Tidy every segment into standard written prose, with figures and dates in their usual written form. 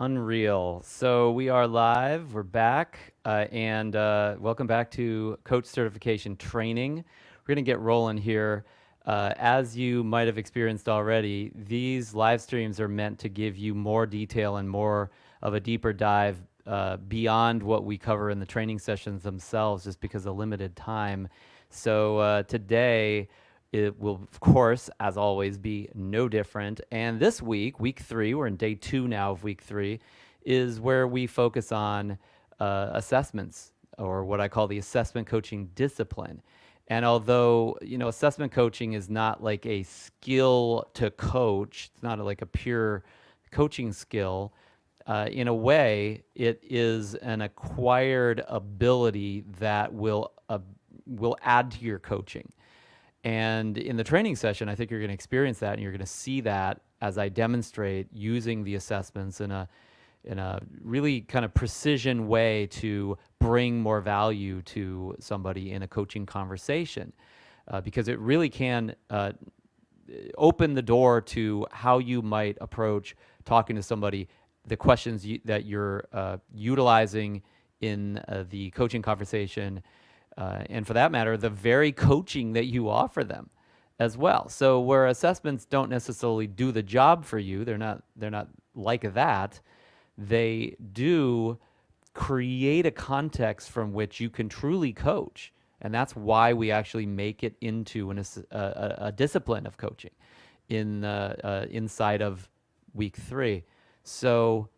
Unreal. So we are live. We're back, and welcome back to Coach Certification Training. We're going to get rolling here. As you might have experienced already, these live streams are meant to give you more detail and more of a deeper dive beyond what we cover in the training sessions themselves, just because of limited time. So today, it will, of course, as always, be no different. And this week, week 3, we're in day 2 now of week 3, is where we focus on assessments, or what I call the assessment coaching discipline. And although, assessment coaching is not like a skill to coach, it's not like a pure coaching skill. In a way, it is an acquired ability that will add to your coaching. And in the training session, I think you're going to experience that, and you're going to see that as I demonstrate using the assessments in a really kind of precision way to bring more value to somebody in a coaching conversation, because it really can open the door to how you might approach talking to somebody, the questions that you're utilizing in the coaching conversation, and for that matter, the very coaching that you offer them as well. So where assessments don't necessarily do the job for you, they're not like that. They do create a context from which you can truly coach. And that's why we actually make it into a discipline of coaching inside of week 3. So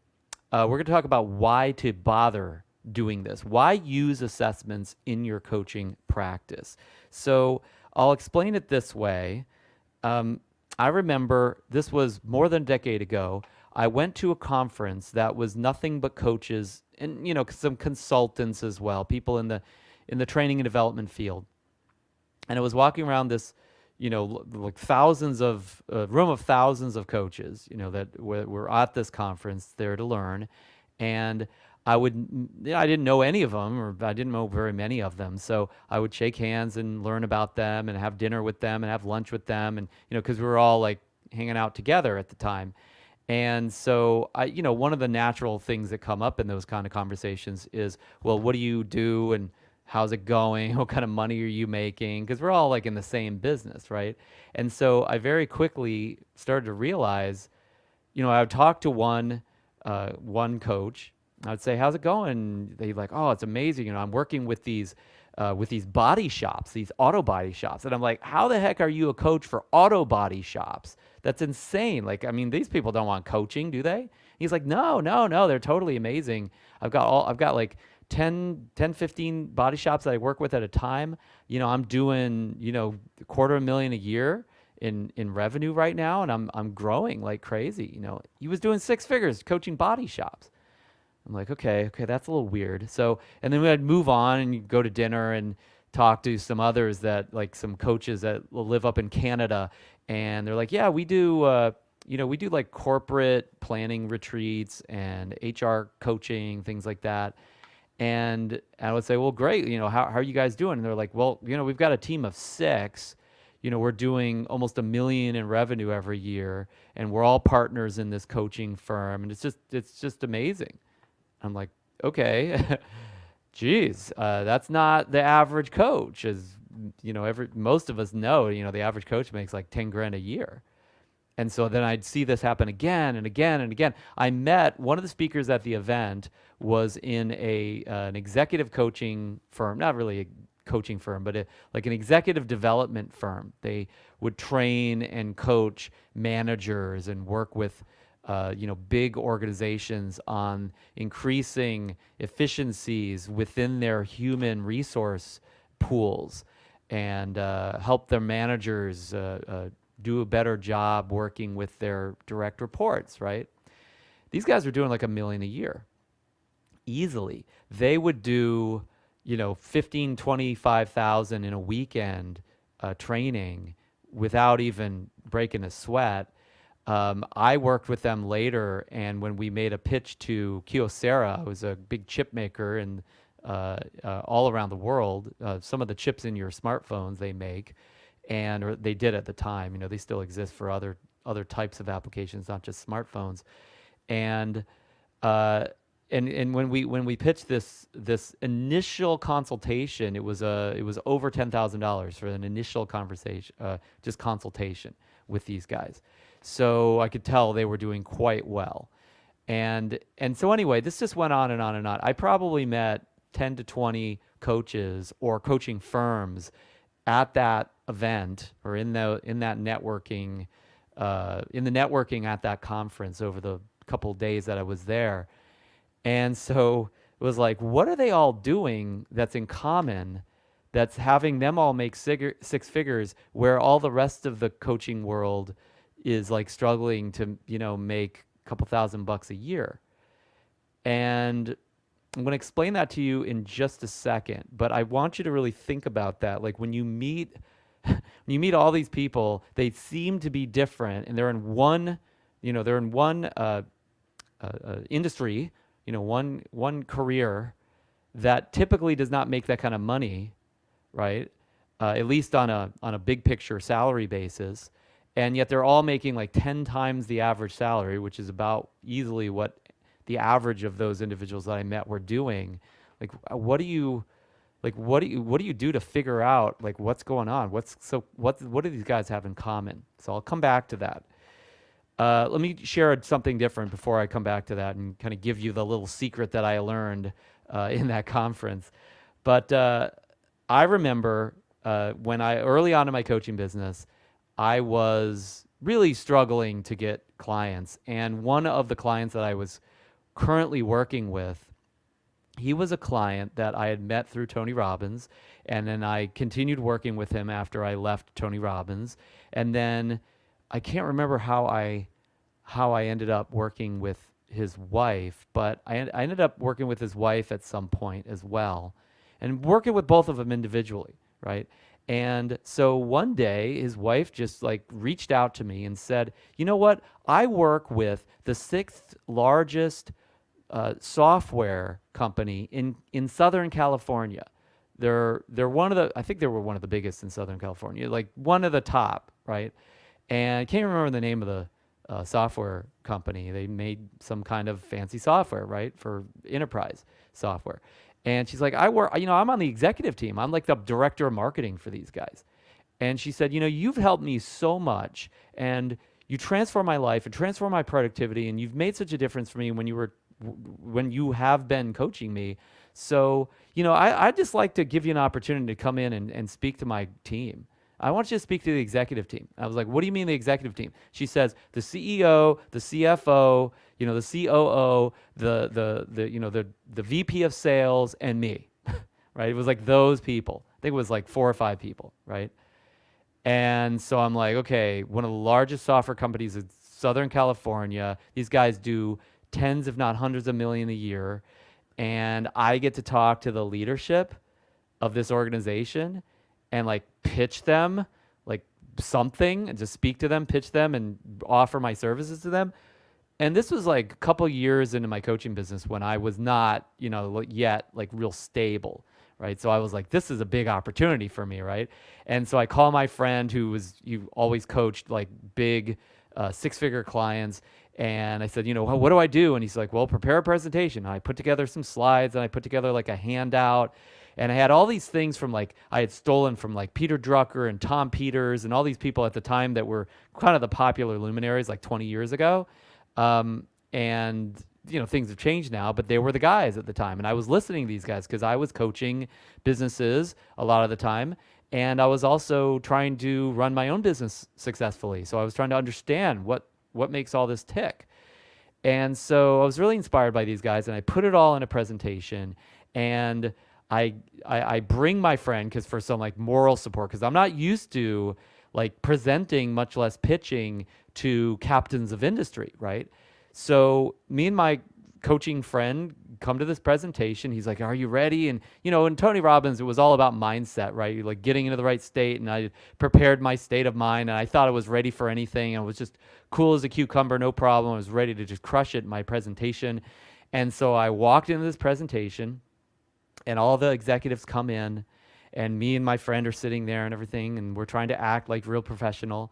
we're going to talk about why to bother doing this. Why use assessments in your coaching practice? So I'll explain it this way. I remember this was more than a decade ago. I went to a conference that was nothing but coaches and some consultants as well, people in the training and development field. And I was walking around this, like thousands of room of thousands of coaches, that were at this conference there to learn. And I didn't know any of them, or I didn't know very many of them. So I would shake hands and learn about them and have dinner with them and have lunch with them. And, because we were all like hanging out together at the time. And so one of the natural things that come up in those kind of conversations is, well, what do you do? And how's it going? What kind of money are you making? Because we're all like in the same business, right? And so I very quickly started to realize, I would talk to one coach. I would say, "How's it going?" They'd be like, "Oh, it's amazing. I'm working with these body shops, these auto body shops." And I'm like, "How the heck are you a coach for auto body shops? That's insane. Like, I mean, these people don't want coaching, do they?" He's like, "No, no, no. They're totally amazing. I've got like 15 body shops that I work with at a time. I'm doing, $250,000 a year in revenue right now, and I'm growing like crazy." He was doing 6 figures coaching body shops. I'm like, okay, that's a little weird. So, and then we'd move on and you'd go to dinner and talk to some others that, like, some coaches that live up in Canada, and they're like, "Yeah, we do like corporate planning retreats and HR coaching, things like that." And I would say, "Well, great. How are you guys doing?" And they're like, "Well, we've got a team of 6. We're doing almost 1 million in revenue every year, and we're all partners in this coaching firm, and it's just amazing." I'm like, okay, geez, that's not the average coach. As most of us know, the average coach makes like 10 grand a year. And so then I'd see this happen again and again and again. I met one of the speakers at the event was in an executive coaching firm, not really a coaching firm, but like an executive development firm. They would train and coach managers and work with big organizations on increasing efficiencies within their human resource pools, and help their managers do a better job working with their direct reports, right? These guys were doing like 1 million a year easily. They would do, 15, 25,000 in a weekend training without even breaking a sweat. I worked with them later, and when we made a pitch to Kyocera, who's a big chip maker and all around the world, some of the chips in your smartphones they make, or they did at the time. They still exist for other types of applications, not just smartphones. And Uh, and when we pitched this initial consultation, it was over $10,000 for an initial conversation, just consultation with these guys. So I could tell they were doing quite well. And so anyway, this just went on and on and on. I probably met 10 to 20 coaches or coaching firms at that event, or in that networking, in the networking at that conference over the couple days that I was there. And so it was like, what are they all doing that's in common, that's having them all make six figures, where all the rest of the coaching world is like struggling to, make a couple $1,000 a year? And I'm going to explain that to you in just a second, but I want you to really think about that. Like when you meet when you meet all these people, they seem to be different, and they're in one industry, one career that typically does not make that kind of money, right? At least on a big picture salary basis, and yet they're all making like 10 times the average salary, which is about easily what the average of those individuals that I met were doing. Like, what do you do to figure out like what's going on? What do these guys have in common? So I'll come back to that. Let me share something different before I come back to that and kind of give you the little secret that I learned in that conference. But I remember when early on in my coaching business, I was really struggling to get clients. And one of the clients that I was currently working with, he was a client that I had met through Tony Robbins. And then I continued working with him after I left Tony Robbins. And then I can't remember how I ended up working with his wife, but I ended up working with his wife at some point as well, and working with both of them individually, right? And so one day his wife just like reached out to me and said, "You know what? I work with the sixth largest software company in Southern California. They're one of the, I think they were one of the biggest in Southern California, like one of the top, right? And I can't remember the name of the software company. They made some kind of fancy software, right, for enterprise software." And she's like, I'm on the executive team. I'm like the director of marketing for these guys. And she said, "You've helped me so much, and you transformed my life and transformed my productivity, and you've made such a difference for me when you have been coaching me. So, I'd just like to give you an opportunity to come in and speak to my team. I want you to speak to the executive team." I was like, "What do you mean the executive team?" She says, "The CEO, the CFO, the COO, the VP of sales, and me." Right? It was like those people. I think it was like 4 or 5 people, right? And so I'm like, okay, one of the largest software companies in Southern California. These guys do tens, if not hundreds of million a year. And I get to talk to the leadership of this organization and like pitch them like something, and just speak to them, pitch them, and offer my services to them. And this was like a couple years into my coaching business when I was not, yet like real stable, right? So I was like, this is a big opportunity for me, right? And so I call my friend who always coached like big 6-figure clients. And I said, what do I do? And he's like, well, prepare a presentation. And I put together some slides, and I put together like a handout. And I had all these things from like, I had stolen from like Peter Drucker and Tom Peters and all these people at the time that were kind of the popular luminaries like 20 years ago. And things have changed now, but they were the guys at the time. And I was listening to these guys because I was coaching businesses a lot of the time. And I was also trying to run my own business successfully. So I was trying to understand what makes all this tick. And so I was really inspired by these guys, and I put it all in a presentation. And I bring my friend for some like moral support, because I'm not used to like presenting, much less pitching to captains of industry, right? So me and my coaching friend come to this presentation. He's like, "Are you ready?" And in Tony Robbins, it was all about mindset, right? Like getting into the right state. And I prepared my state of mind, and I thought I was ready for anything. I was just cool as a cucumber, no problem. I was ready to just crush it in my presentation. And so I walked into this presentation, and all the executives come in, and me and my friend are sitting there and everything, and we're trying to act like real professional.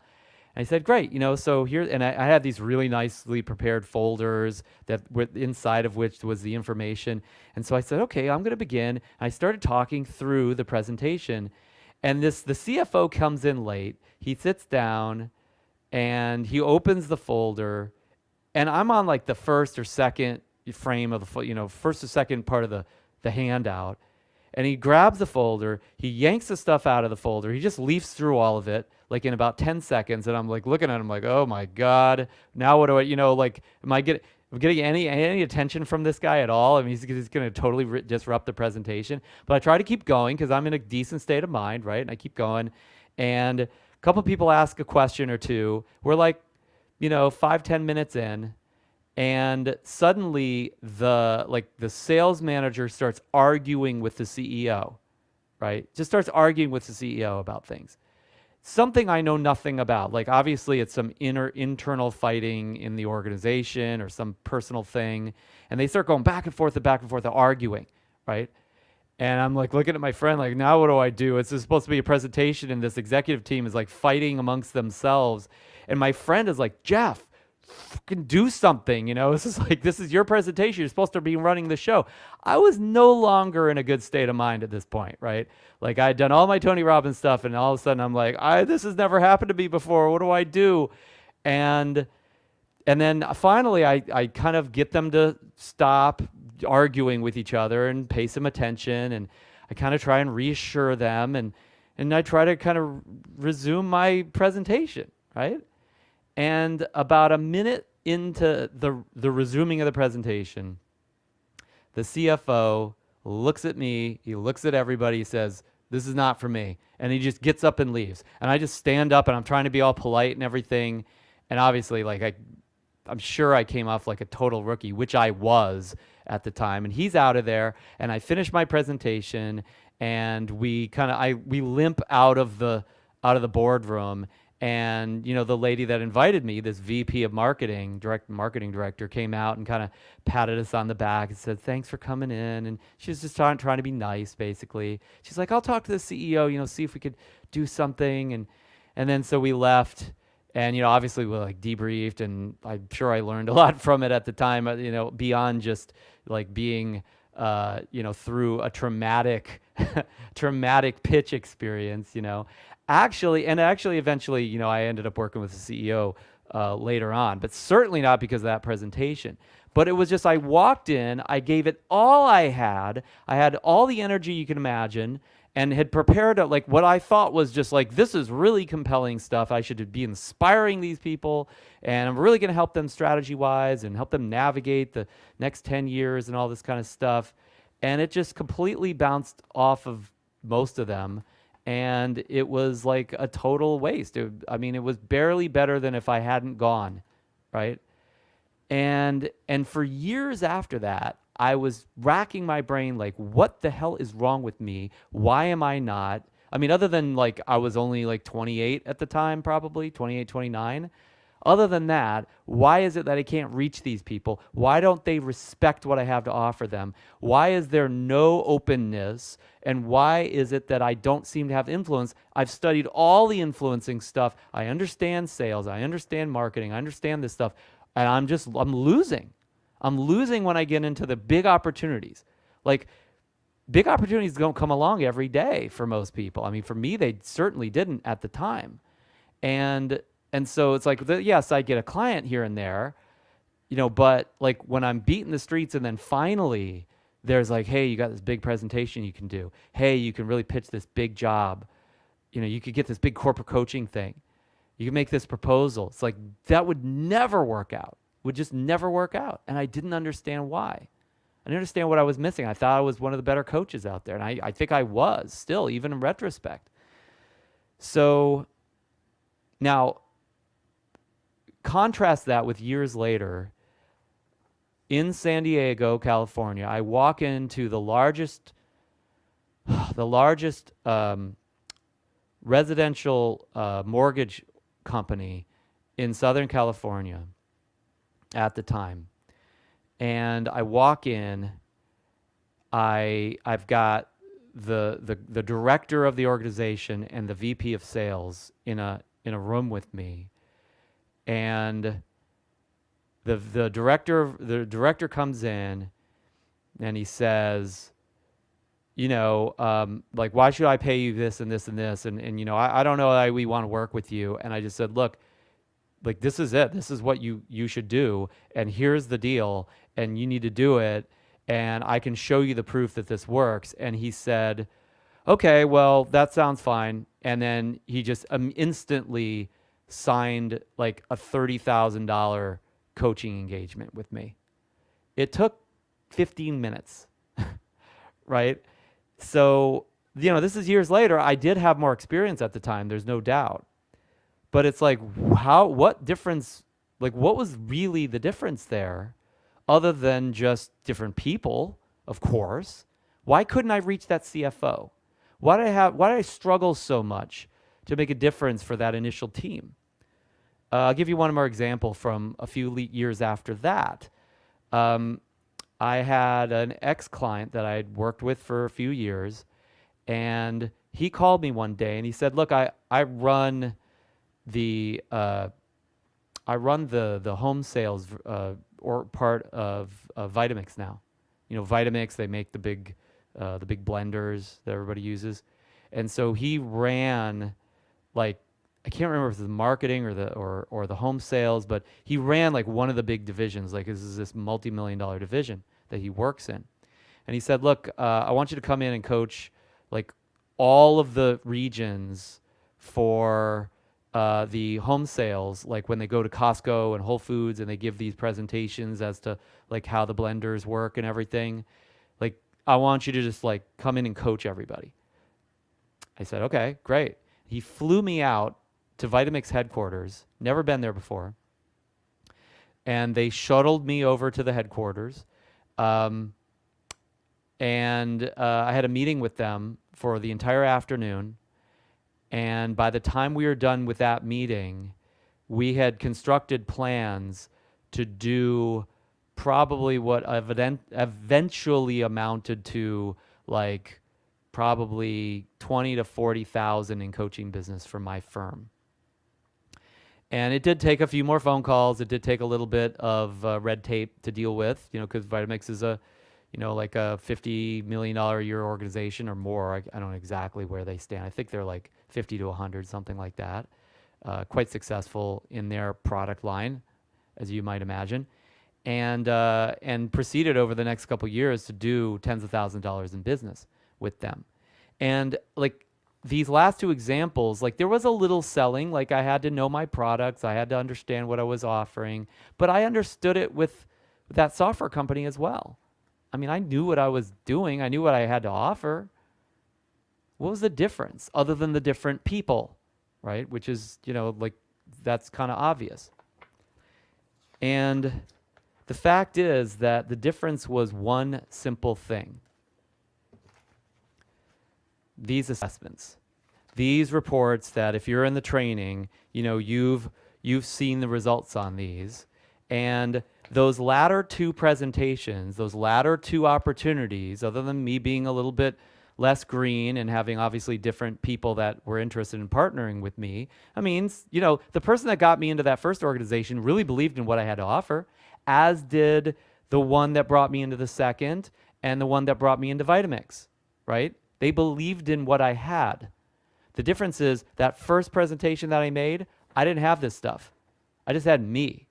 And I said, great, so here, and I had these really nicely prepared folders that were inside of which was the information. And so I said, okay, I'm going to begin. And I started talking through the presentation. And the CFO comes in late. He sits down and he opens the folder, and I'm on like the first or second frame of first or second part of the handout. And he grabs the folder, he yanks the stuff out of the folder, he just leafs through all of it like in about 10 seconds. And I'm like looking at him like, oh my God, now what do I, like, am I getting any attention from this guy at all? I mean, he's going to totally disrupt the presentation. But I try to keep going because I'm in a decent state of mind, right? And I keep going. And a couple people ask a question or two. We're like, 5-10 minutes in. And suddenly the sales manager starts arguing with the CEO, right? Just starts arguing with the CEO about things. Something I know nothing about. Like obviously it's some internal fighting in the organization or some personal thing. And they start going back and forth, arguing, right? And I'm like looking at my friend like, now what do I do? It's supposed to be a presentation and this executive team is like fighting amongst themselves. And my friend is like, Jeff, fucking do something, this is your presentation, you're supposed to be running the show. I was no longer in a good state of mind at this point, right? Like I had done all my Tony Robbins stuff, and all of a sudden I'm like, this has never happened to me before, what do I do? And then finally I kind of get them to stop arguing with each other and pay some attention, and I kind of try and reassure them, and I try to kind of resume my presentation, right? And about a minute into the resuming of the presentation, the CFO looks at me, he looks at everybody, he says, this is not for me. And he just gets up and leaves. And I just stand up and I'm trying to be all polite and everything. And obviously, like I'm sure I came off like a total rookie, which I was at the time. And he's out of there, and I finish my presentation, and we limp out of the boardroom. And the lady that invited me, this VP of marketing director, came out and kind of patted us on the back and said, thanks for coming in. And she was just trying to be nice, basically. She's like, I'll talk to the CEO, see if we could do something. And then so we left, and obviously we like debriefed, and I'm sure I learned a lot from it at the time, beyond just like being through a traumatic pitch experience, Actually, eventually, I ended up working with the CEO later on, but certainly not because of that presentation. But it was just, I walked in, I gave it all I had all the energy you can imagine, and had prepared like what I thought was just like, this is really compelling stuff. I should be inspiring these people, and I'm really going to help them strategy-wise and help them navigate the next 10 years and all this kind of stuff. And it just completely bounced off of most of them. And it was like a total waste. It was barely better than if I hadn't gone, right? And for years after that, I was racking my brain like, what the hell is wrong with me? Why am I not? Other than like I was only like 28 at the time, probably 28, 29. Other than that, why is it that I can't reach these people? Why don't they respect what I have to offer them? Why is there no openness? And why is it that I don't seem to have influence? I've studied all the influencing stuff. I understand sales. I understand marketing. I understand this stuff. And I'm losing. I'm losing when I get into the big opportunities. Like, big opportunities don't come along every day for most people. For me, they certainly didn't at the time. And so it's like, yes, I get a client here and there, but like when I'm beating the streets, and then finally there's like, hey, you got this big presentation you can do. Hey, you can really pitch this big job. You could get this big corporate coaching thing. You can make this proposal. It's like, that would never work out, would just never work out. And I didn't understand why. I didn't understand what I was missing. I thought I was one of the better coaches out there. And I think I was still, even in retrospect. So now, contrast that with years later in San Diego, California. I walk into the largest residential mortgage company in Southern California at the time. And I walk in, I've got the director of the organization and the VP of sales in a room with me. And the director comes in and he says, like, why should I pay you this and this and this? And I don't know that we want to work with you. And I just said, look, like, this is it. This is what you should do. And here's the deal. And you need to do it. And I can show you the proof that this works. And he said, okay, well, that sounds fine. And then he just instantly signed like a $30,000 coaching engagement with me. It took 15 minutes, right? So, this is years later. I did have more experience at the time. There's no doubt. But it's like, what difference, like, what was really the difference there other than just different people, of course? Why couldn't I reach that CFO? Why did I struggle so much to make a difference for that initial team? I'll give you one more example from a few years after that. I had an ex-client that I'd worked with for a few years, and he called me one day and he said, look, I run the home sales or part of Vitamix now. Vitamix, they make the big blenders that everybody uses. And so he ran, like, I can't remember if it was the marketing or the home sales, but he ran like one of the big divisions. Like, this is this multi-million-dollar division that he works in. And he said, look, I want you to come in and coach like all of the regions for the home sales, like when they go to Costco and Whole Foods and they give these presentations as to like how the blenders work and everything. Like, I want you to just like come in and coach everybody. I said, okay, great. He flew me out to Vitamix headquarters, never been there before. And they shuttled me over to the headquarters. And I had a meeting with them for the entire afternoon. And by the time we were done with that meeting, we had constructed plans to do probably what eventually amounted to like probably 20 to 40,000 in coaching business for my firm. And it did take a few more phone calls. It did take a little bit of red tape to deal with, because Vitamix is like a $50 million a year organization or more. I don't know exactly where they stand. I think they're like 50 to 100, something like that. Quite successful in their product line, as you might imagine. And proceeded over the next couple of years to do tens of thousands of dollars in business with them. And like these last two examples, like there was a little selling, like I had to know my products. I had to understand what I was offering, but I understood it with that software company as well. I mean, I knew what I was doing. I knew what I had to offer. What was the difference other than the different people, right? Which is, like that's kind of obvious. And the fact is that the difference was one simple thing. These assessments, these reports that if you're in the training, you've seen the results on these. And those latter two presentations, those latter two opportunities, other than me being a little bit less green and having obviously different people that were interested in partnering with me, I mean, the person that got me into that first organization really believed in what I had to offer, as did the one that brought me into the second and the one that brought me into Vitamix, right? They believed in what I had. The difference is that first presentation that I made, I didn't have this stuff. I just had me.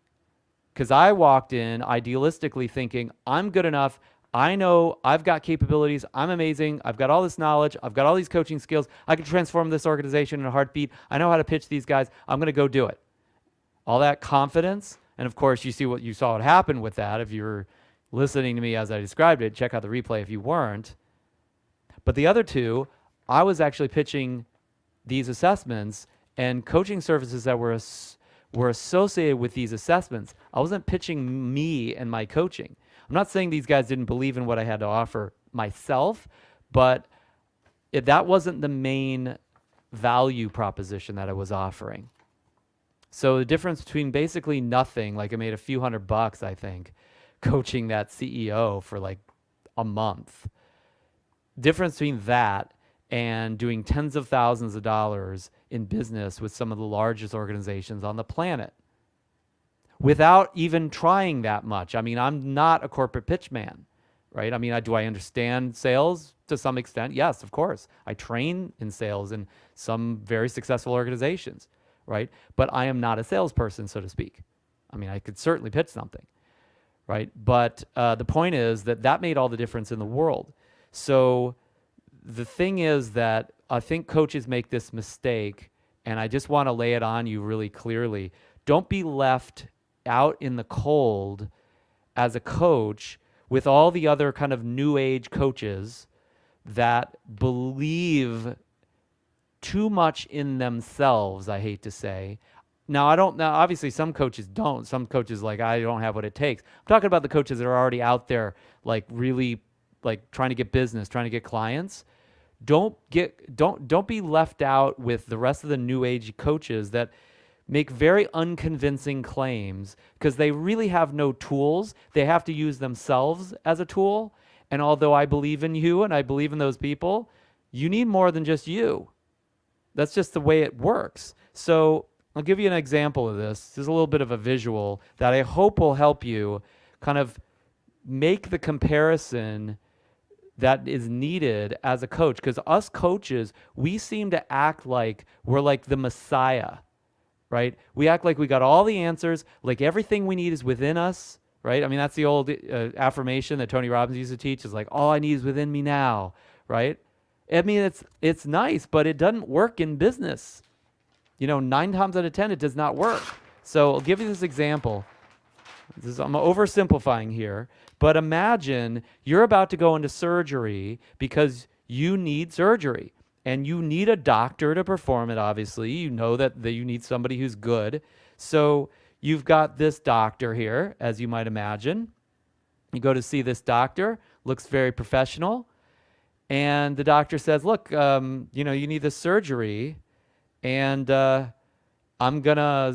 Because I walked in idealistically thinking, I'm good enough. I know I've got capabilities. I'm amazing. I've got all this knowledge. I've got all these coaching skills. I can transform this organization in a heartbeat. I know how to pitch these guys. I'm going to go do it. All that confidence. And of course, you saw what happened with that. If you were listening to me as I described it, check out the replay if you weren't. But the other two, I was actually pitching these assessments and coaching services that were associated with these assessments. I wasn't pitching me and my coaching. I'm not saying these guys didn't believe in what I had to offer myself, but that wasn't the main value proposition that I was offering. So the difference between basically nothing, like I made a few $100, I think, coaching that CEO for like a month. Difference between that and doing tens of thousands of dollars in business with some of the largest organizations on the planet. without even trying that much. I mean, I'm not a corporate pitch man, right? I mean, do I understand sales to some extent? Yes, of course. I train in sales in some very successful organizations, right? But I am not a salesperson, so to speak. I mean, I could certainly pitch something, right? But the point is that made all the difference in the world. So the thing is that I think coaches make this mistake, and I just want to lay it on you really clearly. Don't be left out in the cold as a coach with all the other kind of new age coaches that believe too much in themselves, I hate to say. Now, obviously some coaches don't. Some coaches like, I don't have what it takes. I'm talking about the coaches that are already out there, like really like trying to get business, trying to get clients. Don't be left out with the rest of the new age coaches that make very unconvincing claims because they really have no tools. They have to use themselves as a tool. And although I believe in you and I believe in those people, you need more than just you. That's just the way it works. So I'll give you an example of this. This is a little bit of a visual that I hope will help you kind of make the comparison that is needed as a coach. Because us coaches, we seem to act like we're like the Messiah, right? We act like we got all the answers, like everything we need is within us, right? I mean, that's the old affirmation that Tony Robbins used to teach, is like, all I need is within me now, right? I mean, it's nice, but it doesn't work in business. 9 times out of 10, it does not work. So I'll give you this example. I'm oversimplifying here, but imagine you're about to go into surgery because you need surgery and you need a doctor to perform it, obviously. You know that you need somebody who's good. So you've got this doctor here, as you might imagine. You go to see this doctor, looks very professional, and the doctor says, look, you need this surgery, and I'm gonna,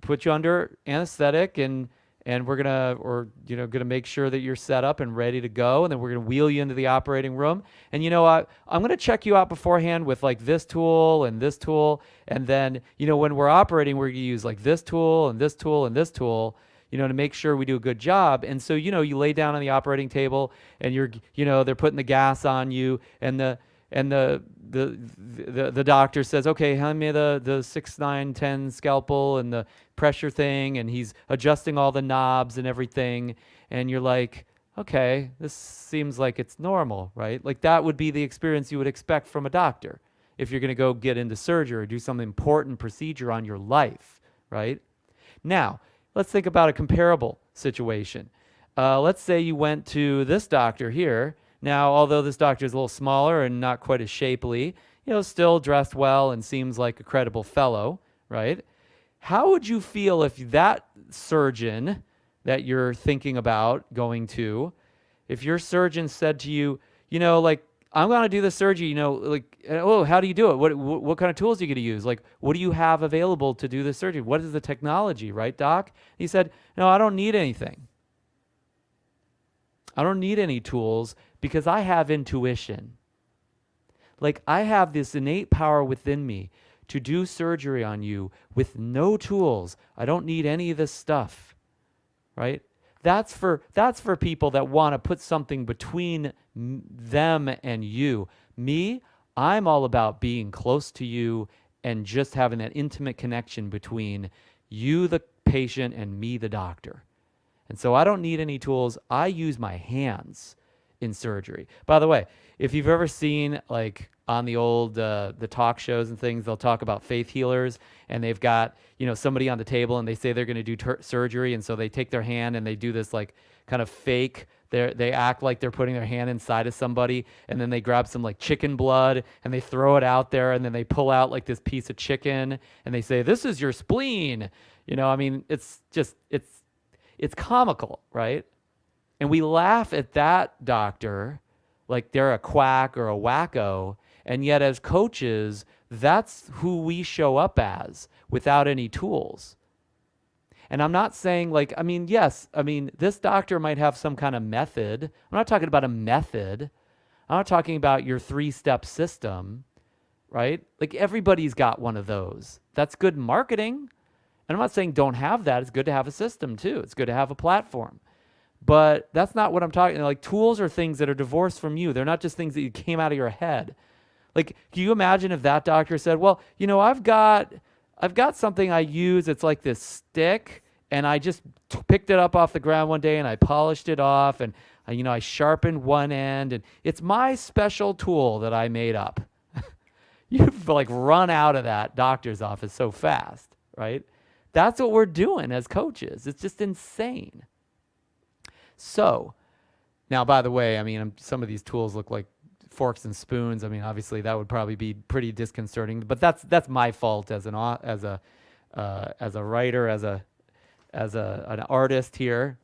put you under anesthetic, and we're gonna make sure that you're set up and ready to go, and then we're gonna wheel you into the operating room. And I'm gonna check you out beforehand with like this tool and this tool, and then when we're operating, we're gonna use like this tool and this tool and this tool, to make sure we do a good job. And so you lay down on the operating table, and they're putting the gas on you, and the doctor says, okay, hand me the 6, 9, 10 scalpel and the pressure thing, and he's adjusting all the knobs and everything, and you're like, okay, this seems like it's normal, right? Like that would be the experience you would expect from a doctor if you're going to go get into surgery or do some important procedure on your life, right? Now, let's think about a comparable situation. Let's say you went to this doctor here. Now, although this doctor is a little smaller and not quite as shapely, still dressed well and seems like a credible fellow, right? How would you feel if that surgeon that you're thinking about going to, if your surgeon said to you, like, I'm going to do this surgery, how do you do it? What kind of tools are you going to use? Like, what do you have available to do this surgery? What is the technology, right, doc? He said, no, I don't need anything. I don't need any tools because I have intuition. Like, I have this innate power within me to do surgery on you with no tools. I don't need any of this stuff, right? That's for people that want to put something between them and you. Me, I'm all about being close to you and just having that intimate connection between you, the patient, and me, the doctor. And so I don't need any tools. I use my hands in surgery. By the way, if you've ever seen like on the old the talk shows and things, they'll talk about faith healers, and they've got somebody on the table, and they say they're going to do surgery, and so they take their hand and they do this like kind of fake. They act like they're putting their hand inside of somebody, and then they grab some like chicken blood and they throw it out there, and then they pull out like this piece of chicken, and they say, "This is your spleen." I mean, it's comical, right? And we laugh at that doctor like they're a quack or a wacko. And yet as coaches, that's who we show up as without any tools. And I'm not saying this doctor might have some kind of method. I'm not talking about a method. I'm not talking about your 3-step system, right? Like everybody's got one of those. That's good marketing. And I'm not saying don't have that. It's good to have a system too. It's good to have a platform. But that's not what I'm talking. Like, tools are things that are divorced from you. They're not just things that you came out of your head. Like, can you imagine if that doctor said, well, I've got something I use. It's like this stick, and I just picked it up off the ground one day and I polished it off, and I sharpened one end, and it's my special tool that I made up. You've like run out of that doctor's office so fast, right? That's what we're doing as coaches. It's just insane. So now, by the way, some of these tools look like forks and spoons. Obviously that would probably be pretty disconcerting, but that's my fault as a writer, as an artist here.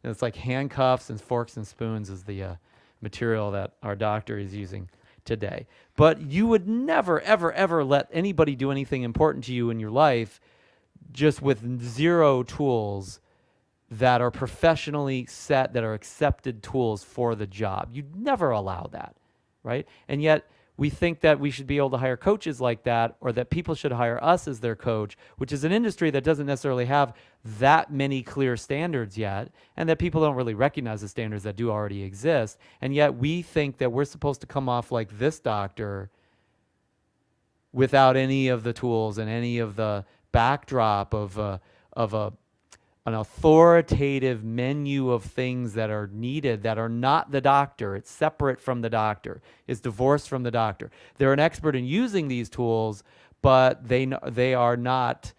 It's like handcuffs and forks and spoons is the material that our doctor is using today. But you would never, ever, ever let anybody do anything important to you in your life just with zero tools that are professionally set, that are accepted tools for the job. You'd never allow that, right? And yet we think that we should be able to hire coaches like that, or that people should hire us as their coach, which is an industry that doesn't necessarily have that many clear standards yet, and that people don't really recognize the standards that do already exist. And yet we think that we're supposed to come off like this doctor without any of the tools and any of the backdrop of an authoritative menu of things that are needed that are not the doctor. It's separate from the doctor. It's divorced from the doctor. They're an expert in using these tools, but they are not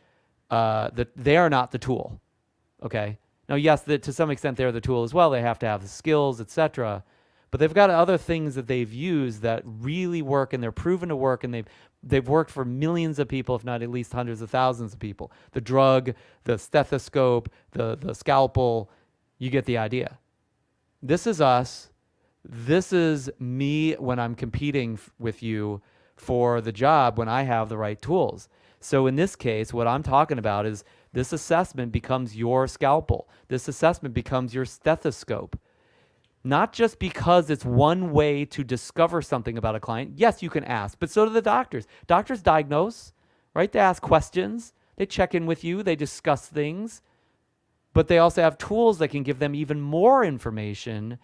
the tool. Okay. Now, yes, to some extent they're the tool as well. They have to have the skills, etc. But they've got other things that they've used that really work, and they're proven to work, and they've worked for millions of people, if not at least hundreds of thousands of people. The drug, the stethoscope, the scalpel, you get the idea. This is us. This is me when I'm competing with you for the job, when I have the right tools. So in this case, what I'm talking about is this assessment becomes your scalpel. This assessment becomes your stethoscope. Not just because it's one way to discover something about a client. Yes, you can ask, but so do the doctors. Doctors diagnose, right? They ask questions. They check in with you. They discuss things. But they also have tools that can give them even more information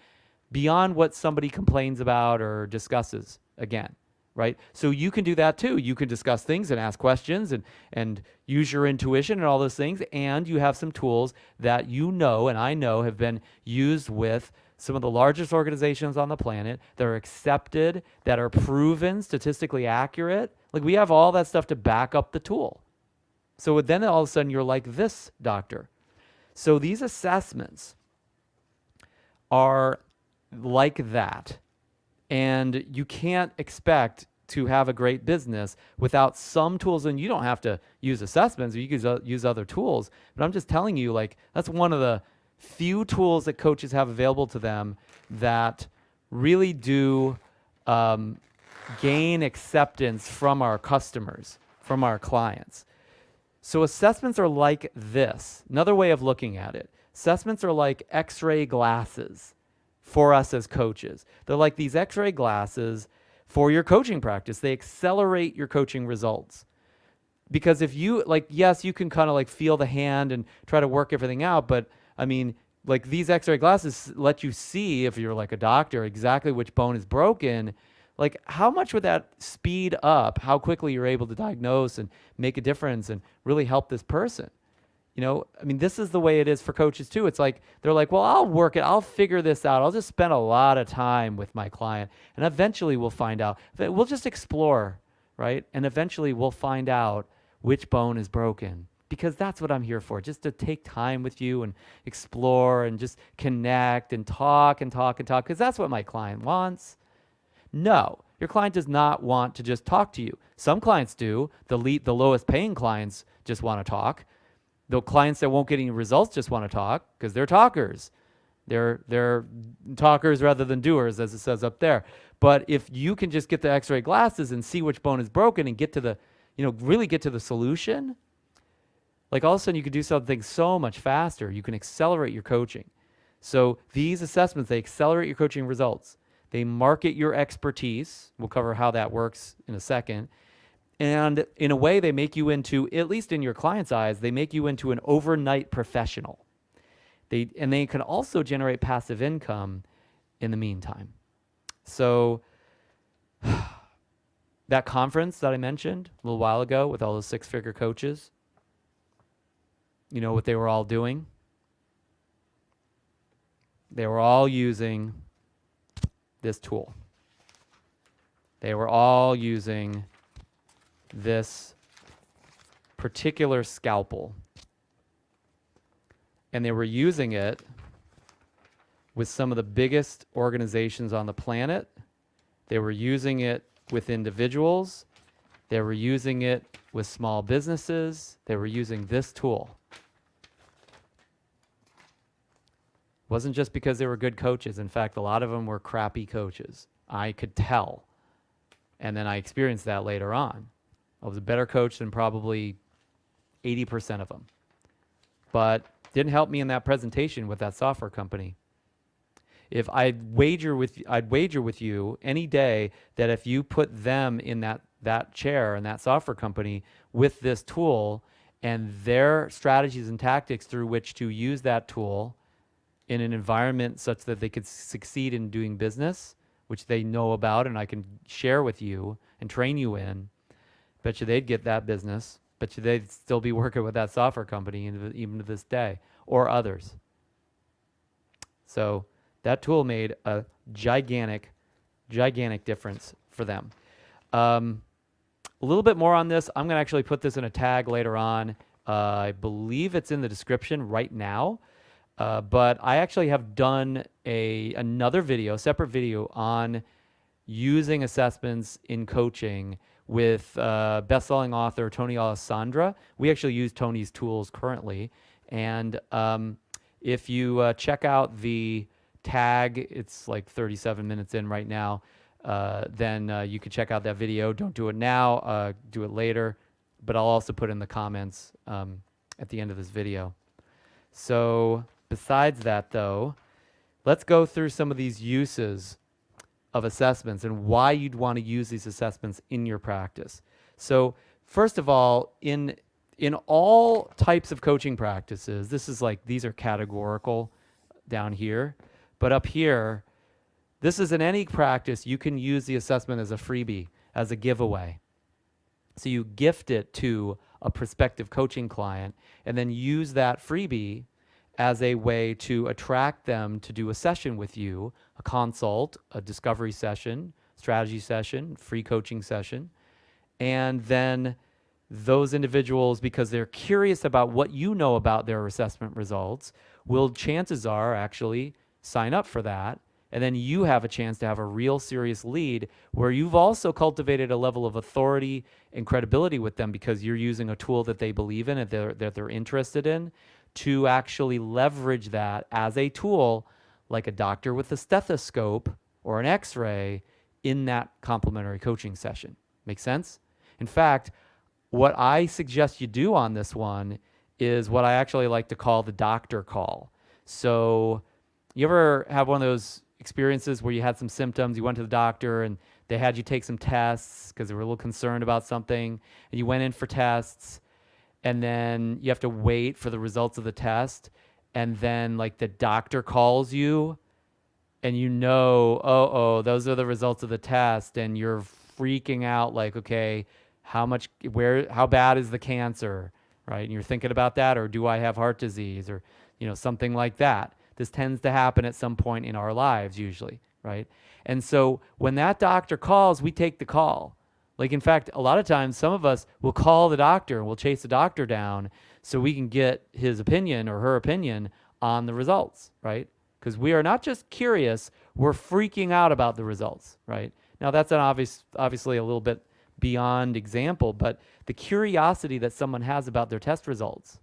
beyond what somebody complains about or discusses again, right? So you can do that too. You can discuss things and ask questions and use your intuition and all those things. And you have some tools that and I know have been used with some of the largest organizations on the planet, that are accepted, that are proven statistically accurate. Like, we have all that stuff to back up the tool. So then all of a sudden you're like this doctor. So these assessments are like that. And you can't expect to have a great business without some tools. And you don't have to use assessments, you can use other tools. But I'm just telling you, like, that's one of the few tools that coaches have available to them that really do gain acceptance from our customers, from our clients. So assessments are like this. Another way of looking at it, assessments are like X-ray glasses for us as coaches. They're like these X-ray glasses for your coaching practice. They accelerate your coaching results. Because if you, yes, you can kind of feel the hand and try to work everything out, but these X-ray glasses let you see, if you're like a doctor, exactly which bone is broken. Like, how much would that speed up how quickly you're able to diagnose and make a difference and really help this person? This is the way it is for coaches too. It's like, they're like, well, I'll work it. I'll figure this out. I'll just spend a lot of time with my client, and eventually we'll find out. We'll just explore, right? And eventually we'll find out which bone is broken. Because that's what I'm here for, just to take time with you and explore and just connect and talk, because that's what my client wants. No, your client does not want to just talk to you. Some clients do. The lowest paying clients just want to talk. The clients that won't get any results just want to talk because they're talkers. They're talkers rather than doers, as it says up there. But if you can just get the X-ray glasses and see which bone is broken and get to the, really get to the solution, like, all of a sudden you can do something so much faster. You can accelerate your coaching. So these assessments, they accelerate your coaching results. They market your expertise. We'll cover how that works in a second. And in a way, they make you into, at least in your client's eyes, they make you into an overnight professional. They can also generate passive income in the meantime. So that conference that I mentioned a little while ago with all those six-figure coaches, you know what they were all doing? They were all using this tool. They were all using this particular scalpel. And they were using it with some of the biggest organizations on the planet. They were using it with individuals. They were using it with small businesses. They were using this tool. It wasn't just because they were good coaches. In fact, a lot of them were crappy coaches. I could tell. And then I experienced that later on. I was a better coach than probably 80% of them. But didn't help me in that presentation with that software company. If I'd wager with you any day that if you put them in that chair in that software company with this tool and their strategies and tactics through which to use that tool in an environment such that they could succeed in doing business, which they know about and I can share with you and train you in, bet you they'd get that business. Bet you they'd still be working with that software company even to this day, or others. So that tool made a gigantic, gigantic difference for them. A little bit more on this. I'm going to actually put this in a tag later on. I believe it's in the description right now. But I actually have done another video, separate video on using assessments in coaching with best-selling author Tony Alessandra. We actually use Tony's tools currently. And if you check out the tag, it's like 37 minutes in right now, then you can check out that video. Don't do it now, do it later. But I'll also put in the comments at the end of this video. So besides that, though, let's go through some of these uses of assessments and why you'd want to use these assessments in your practice. So first of all, in all types of coaching practices, these are categorical down here, but up here, this is in any practice, you can use the assessment as a freebie, as a giveaway. So you gift it to a prospective coaching client and then use that freebie as a way to attract them to do a session with you, a consult, a discovery session, strategy session, free coaching session. And then those individuals, because they're curious about what you know about their assessment results, will chances are actually sign up for that. And then you have a chance to have a real serious lead where you've also cultivated a level of authority and credibility with them because you're using a tool that they believe in and that they're interested in, to actually leverage that as a tool, like a doctor with a stethoscope or an x-ray in that complimentary coaching session. Make sense? In fact, what I suggest you do on this one is what I actually like to call the doctor call. So you ever have one of those experiences where you had some symptoms, you went to the doctor and they had you take some tests because they were a little concerned about something, and you went in for tests, and then you have to wait for the results of the test, and then like the doctor calls you and you know, those are the results of the test, and you're freaking out like, okay, how bad is the cancer, right? And you're thinking about that, or do I have heart disease, or something like that. This tends to happen at some point in our lives usually, right? And so when that doctor calls, we take the call. Like, in fact, a lot of times, some of us will call the doctor and we'll chase the doctor down so we can get his opinion or her opinion on the results, right? Because we are not just curious, we're freaking out about the results, right? Now, that's an obviously a little bit beyond example, but the curiosity that someone has about their test results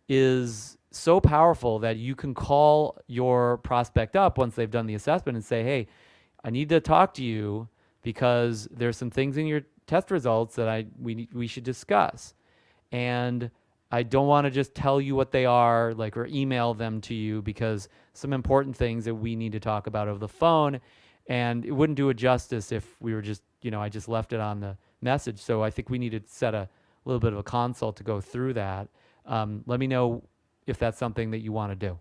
is so powerful that you can call your prospect up once they've done the assessment and say, hey, I need to talk to you because there's some things in your test results that we should discuss. And I don't want to just tell you what they are, or email them to you, because some important things that we need to talk about over the phone. And it wouldn't do it justice if we were just, I just left it on message. So I think we need to set a little bit of a consult to go through that. Let me know if that's something that you want to do.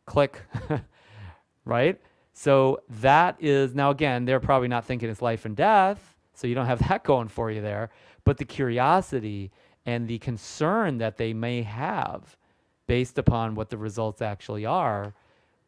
Click, right? So that is, now again, they're probably not thinking it's life and death, so you don't have that going for you there, but the curiosity and the concern that they may have based upon what the results actually are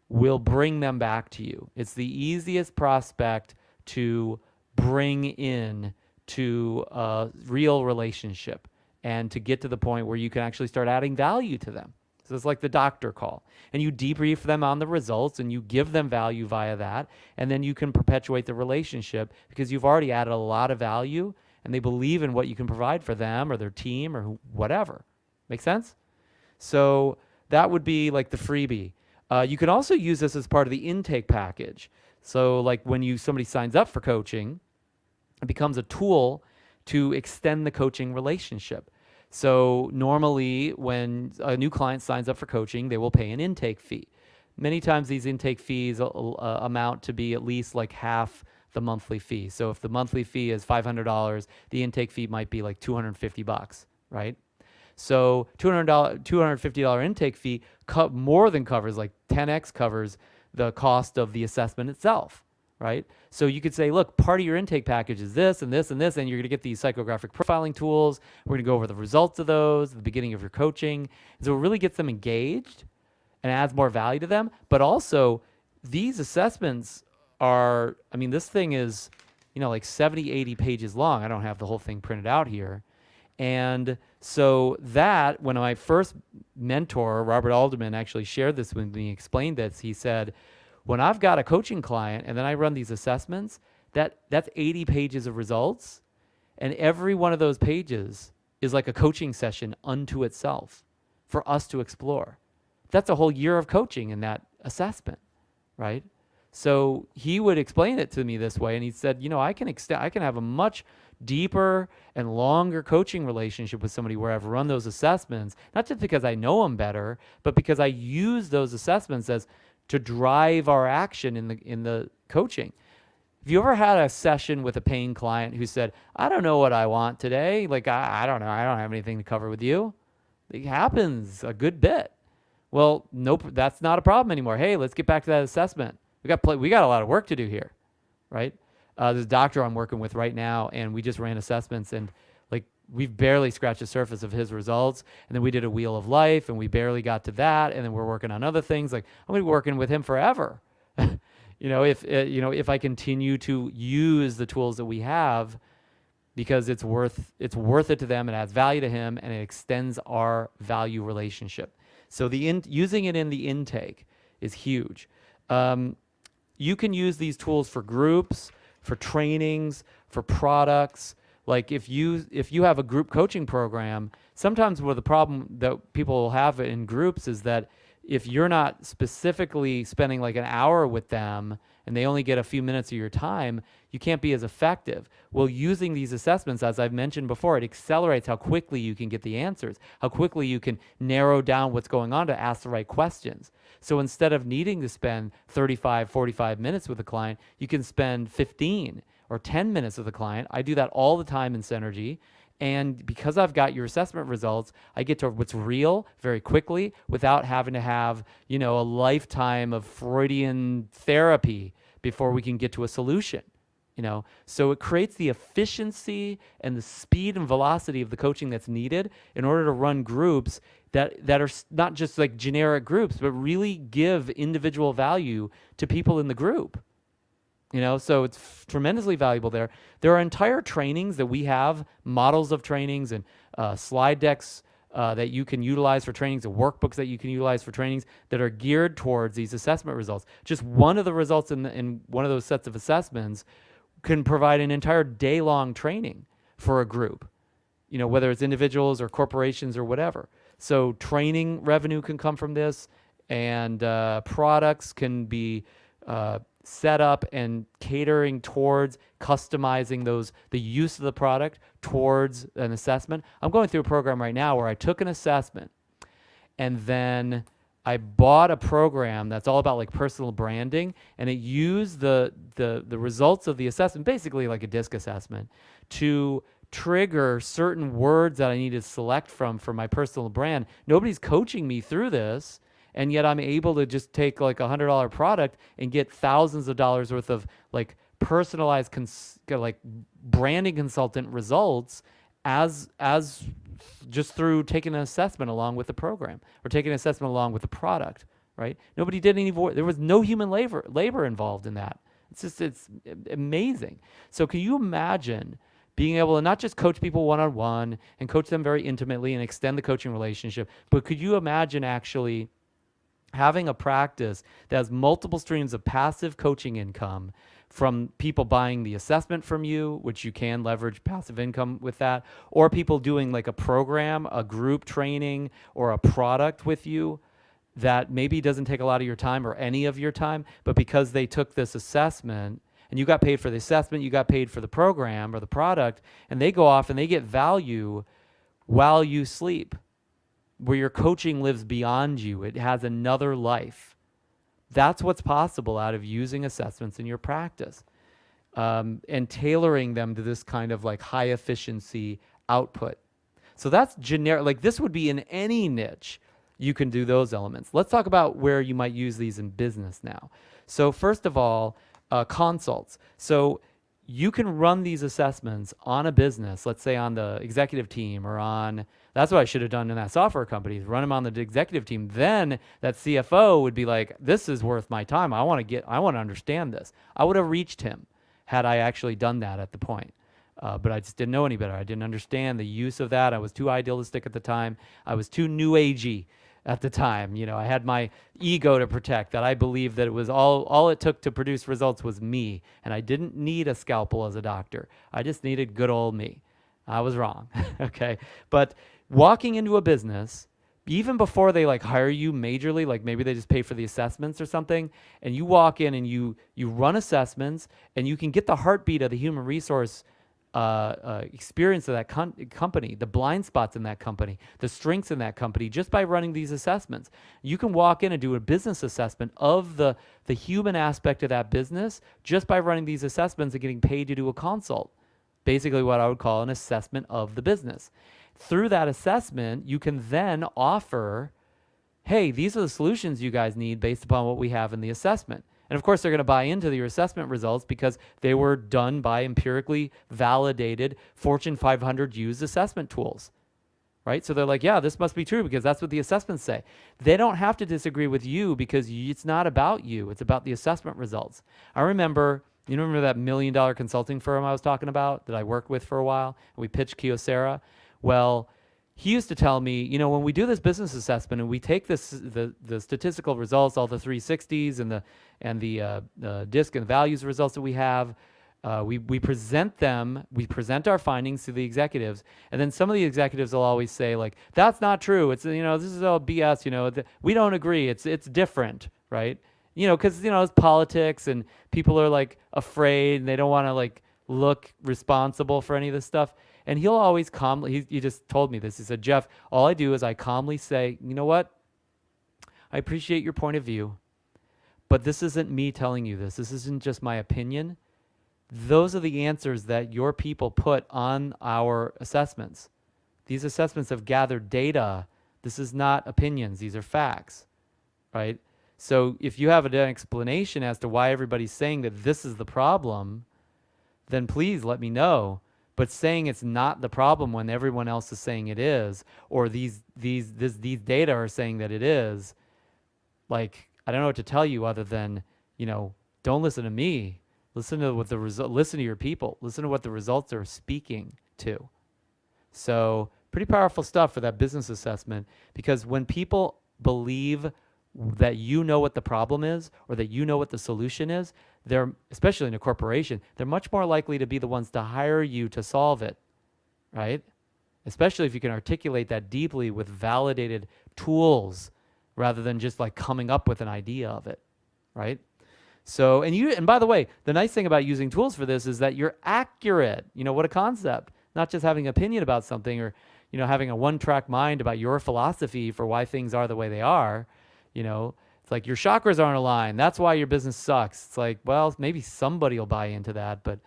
will bring them back to you. It's the easiest prospect to bring in to a real relationship and to get to the point where you can actually start adding value to them. So it's like the doctor call, and you debrief them on the results and you give them value via that, and then you can perpetuate the relationship because you've already added a lot of value and they believe in what you can provide for them or their team or whatever. Make sense? So that would be like the freebie. You can also use this as part of the intake package. So like when somebody signs up for coaching, it becomes a tool to extend the coaching relationship. So normally when a new client signs up for coaching, they will pay an intake fee. Many times these intake fees amount to be at least like half the monthly fee. So if the monthly fee is $500, the intake fee might be like $250, right? So $250 intake fee more than covers, like 10x covers the cost of the assessment itself, right? So you could say, look, part of your intake package is this and this and this, and you're going to get these psychographic profiling tools. We're going to go over the results of those at the beginning of your coaching. So it really gets them engaged and adds more value to them. But also, these assessments are, I mean, this thing is, like 70, 80 pages long. I don't have the whole thing printed out here. And so that, when my first mentor, Robert Alderman, actually shared this with me, explained this, he said, when I've got a coaching client and then I run these assessments, that's 80 pages of results. And every one of those pages is like a coaching session unto itself for us to explore. That's a whole year of coaching in that assessment, right? So he would explain it to me this way. And he said, I can have a much deeper and longer coaching relationship with somebody where I've run those assessments, not just because I know them better, but because I use those assessments as to drive our action in the coaching. Have you ever had a session with a paying client who said, I don't know what I want today. Like, I don't know. I don't have anything to cover with you. It happens a good bit. Well, nope, that's not a problem anymore. Hey, let's get back to that assessment. We got a lot of work to do here, right? There's a doctor I'm working with right now, and we just ran assessments, and like we've barely scratched the surface of his results. And then we did a wheel of life, and we barely got to that. And then we're working on other things. Like I'm gonna be working with him forever. If I continue to use the tools that we have, because it's worth it to them, it adds value to him, and it extends our value relationship. So using it in the intake is huge. You can use these tools for groups, for trainings, for products. Like if you have a group coaching program, sometimes the problem that people will have in groups is that if you're not specifically spending like an hour with them and they only get a few minutes of your time, you can't be as effective. Well, using these assessments, as I've mentioned before, it accelerates how quickly you can get the answers, how quickly you can narrow down what's going on to ask the right questions. So instead of needing to spend 35, 45 minutes with a client, you can spend 15 or 10 minutes with a client. I do that all the time in Synergy. And because I've got your assessment results, I get to what's real very quickly without having to have, a lifetime of Freudian therapy before we can get to a solution. So it creates the efficiency and the speed and velocity of the coaching that's needed in order to run groups that are not just like generic groups, but really give individual value to people in the group. So it's tremendously valuable there. There are entire trainings that we have, models of trainings and slide decks that you can utilize for trainings, and workbooks that you can utilize for trainings that are geared towards these assessment results. Just one of the results in one of those sets of assessments can provide an entire day-long training for a group, whether it's individuals or corporations or whatever. So training revenue can come from this, and products can be set up and catering towards customizing the use of the product towards an assessment. I'm going through a program right now where I took an assessment and then I bought a program that's all about like personal branding, and it used the results of the assessment, basically like a DISC assessment, to trigger certain words that I need to select from for my personal brand. Nobody's coaching me through this. And yet I'm able to just take like $100 product and get thousands of dollars worth of like personalized like branding consultant results as just through taking an assessment along with the program or taking an assessment along with the product, right? Nobody did any there was no human labor involved in that. It's amazing. So can you imagine being able to not just coach people one-on-one and coach them very intimately and extend the coaching relationship, but could you imagine actually having a practice that has multiple streams of passive coaching income from people buying the assessment from you, which you can leverage passive income with that, or people doing like a program, a group training, or a product with you that maybe doesn't take a lot of your time or any of your time, but because they took this assessment and you got paid for the assessment, you got paid for the program or the product, and they go off and they get value while you sleep, where your coaching lives beyond you. It has another life. That's what's possible out of using assessments in your practice, and tailoring them to this kind of like high efficiency output. So that's generic. Like this would be in any niche. You can do those elements. Let's talk about where you might use these in business now. So first of all, consults. So you can run these assessments on a business, let's say on the executive team or on, that's what I should have done in that software company, run them on the executive team. Then that CFO would be like, this is worth my time. I want to understand this. I would have reached him had I actually done that at the point. But I just didn't know any better. I didn't understand the use of that. I was too idealistic at the time. I was too new agey at the time. I had my ego to protect, that I believed that it was all it took to produce results was me. And I didn't need a scalpel as a doctor. I just needed good old me. I was wrong. Okay. But walking into a business, even before they like hire you majorly, like maybe they just pay for the assessments or something, and you walk in and you run assessments and you can get the heartbeat of the human resource experience of that company, the blind spots in that company, the strengths in that company, just by running these assessments. You can walk in and do a business assessment of the human aspect of that business just by running these assessments and getting paid to do a consult. Basically what I would call an assessment of the business. Through that assessment, you can then offer, hey, these are the solutions you guys need based upon what we have in the assessment. And of course, they're going to buy into your assessment results because they were done by empirically validated Fortune 500 used assessment tools, right? So they're like, yeah, this must be true because that's what the assessments say. They don't have to disagree with you because it's not about you. It's about the assessment results. I remember, you remember that $1 million consulting firm I was talking about that I worked with for a while? And we pitched Kyocera. Well, he used to tell me, when we do this business assessment and we take the statistical results, all the 360s and the DISC and the values results that we have, we present them, we present our findings to the executives, and then some of the executives will always say like, that's not true. It's, this is all BS, we don't agree. It's different, right? Because, it's politics and people are like afraid and they don't want to like look responsible for any of this stuff. And he'll always calmly, he just told me this. He said, Jeff, all I do is I calmly say, you know what? I appreciate your point of view, but this isn't me telling you this. This isn't just my opinion. Those are the answers that your people put on our assessments. These assessments have gathered data. This is not opinions. These are facts, right? So if you have an explanation as to why everybody's saying that this is the problem, then please let me know. But saying it's not the problem when everyone else is saying it is, or these data are saying that it is, like, I don't know what to tell you other than, don't listen to me. Listen to listen to your people. Listen to what the results are speaking to. So pretty powerful stuff for that business assessment, because when people believe that you know what the problem is or that you know what the solution is, they're, especially in a corporation, they're much more likely to be the ones to hire you to solve it, right? Especially if you can articulate that deeply with validated tools rather than just like coming up with an idea of it, right? So, and by the way, the nice thing about using tools for this is that you're accurate. What a concept. Not just having an opinion about something or, having a one-track mind about your philosophy for why things are the way they are. It's like your chakras aren't aligned. That's why your business sucks. It's like, well, maybe somebody will buy into that, but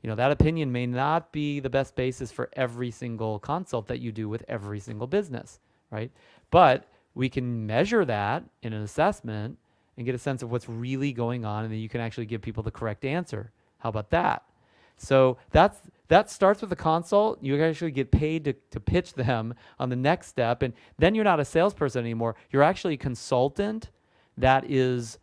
That opinion may not be the best basis for every single consult that you do with every single business, right? But we can measure that in an assessment and get a sense of what's really going on, and then you can actually give people the correct answer. How about that? So that starts with the consult. You actually get paid to pitch them on the next step, and then you're not a salesperson anymore. You're actually a consultant that is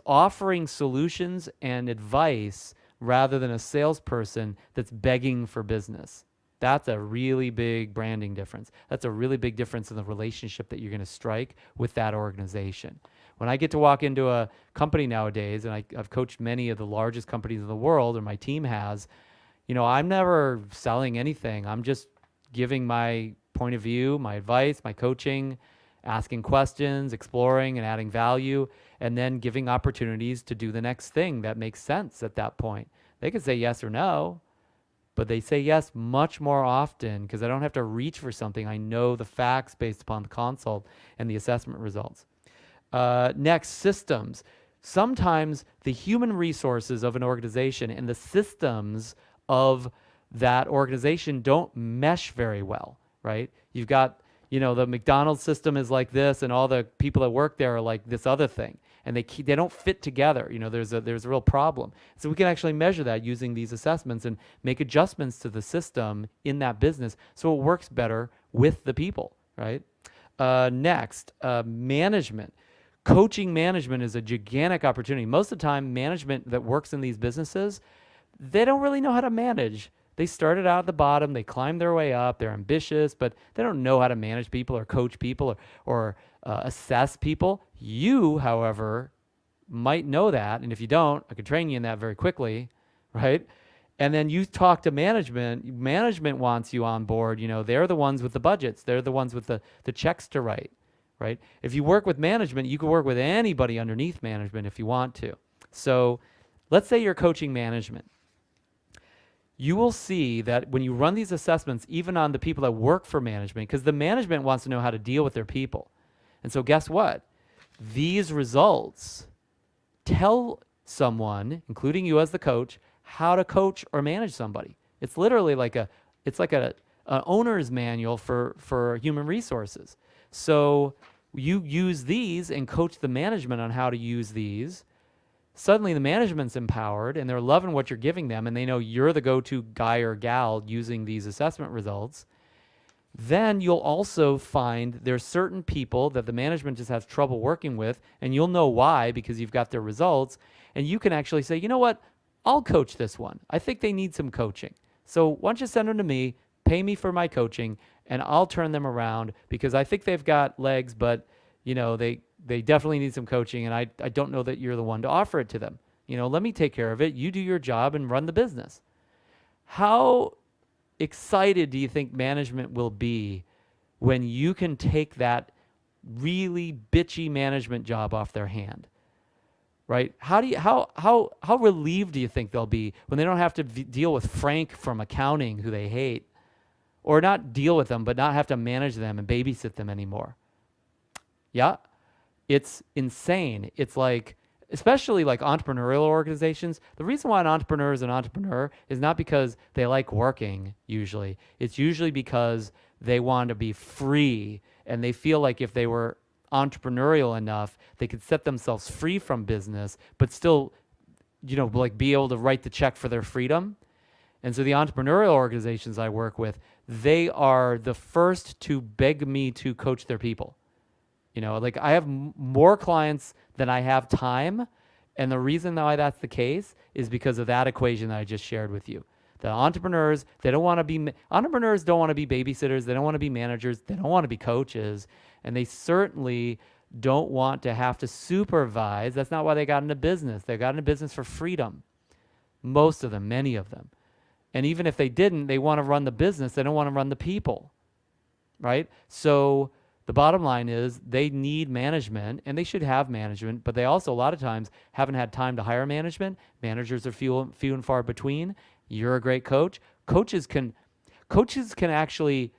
offering solutions and advice rather than a salesperson that's begging for business. That's a really big branding difference. That's a really big difference in the relationship that you're going to strike with that organization. When I get to walk into a company nowadays, and I've coached many of the largest companies in the world, or my team has, I'm never selling anything. I'm just giving my point of view, my advice, my coaching, asking questions, exploring and adding value, and then giving opportunities to do the next thing that makes sense at that point. They could say yes or no, but they say yes much more often because I don't have to reach for something. I know the facts based upon the consult and the assessment results. Next, systems. Sometimes the human resources of an organization and the systems of that organization don't mesh very well, right? You've got, the McDonald's system is like this, and all the people that work there are like this other thing, and they don't fit together. There's a real problem. So we can actually measure that using these assessments and make adjustments to the system in that business so it works better with the people, right? Next, management. Coaching management is a gigantic opportunity. Most of the time, management that works in these businesses, they don't really know how to manage. They started out at the bottom, they climbed their way up, they're ambitious, but they don't know how to manage people or coach people or assess people. You, however, might know that, and if you don't, I can train you in that very quickly, right? And then you talk to management. Management wants you on board. They're the ones with the budgets. They're the ones with the checks to write, right? If you work with management, you can work with anybody underneath management if you want to. So let's say you're coaching management. You will see that when you run these assessments, even on the people that work for management, because the management wants to know how to deal with their people. And so guess what? These results tell someone, including you as the coach, how to coach or manage somebody. It's literally like an owner's manual for human resources. So you use these and coach the management on how to use these. Suddenly the management's empowered and they're loving what you're giving them, and they know you're the go-to guy or gal using these assessment results. Then you'll also find there's certain people that the management just has trouble working with, and you'll know why because you've got their results, and you can actually say, you know what, I'll coach this one. I think they need some coaching. So why don't you send them to me, pay me for my coaching, and I'll turn them around because I think they've got legs, but they definitely need some coaching, and I don't know that you're the one to offer it to them. Let me take care of it. You do your job and run the business. How excited do you think management will be when you can take that really bitchy management job off their hand? Right? How relieved do you think they'll be when they don't have to deal with Frank from accounting who they hate, or not deal with them, but not have to manage them and babysit them anymore? Yeah. It's insane. It's like, especially like entrepreneurial organizations, the reason why an entrepreneur is an entrepreneur is not because they like working usually. It's usually because they want to be free, and they feel like if they were entrepreneurial enough, they could set themselves free from business, but still, like be able to write the check for their freedom. And so the entrepreneurial organizations I work with, they are the first to beg me to coach their people. Like I have more clients than I have time. And the reason why that's the case is because of that equation that I just shared with you. The entrepreneurs, entrepreneurs don't want to be babysitters. They don't want to be managers. They don't want to be coaches. And they certainly don't want to have to supervise. That's not why they got into business. They got into business for freedom. Most of them, many of them. And even if they didn't, they want to run the business. They don't want to run the people, right? So the bottom line is they need management, and they should have management, but they also a lot of times haven't had time to hire management. Managers are few and far between. You're a great coach. Coaches can actually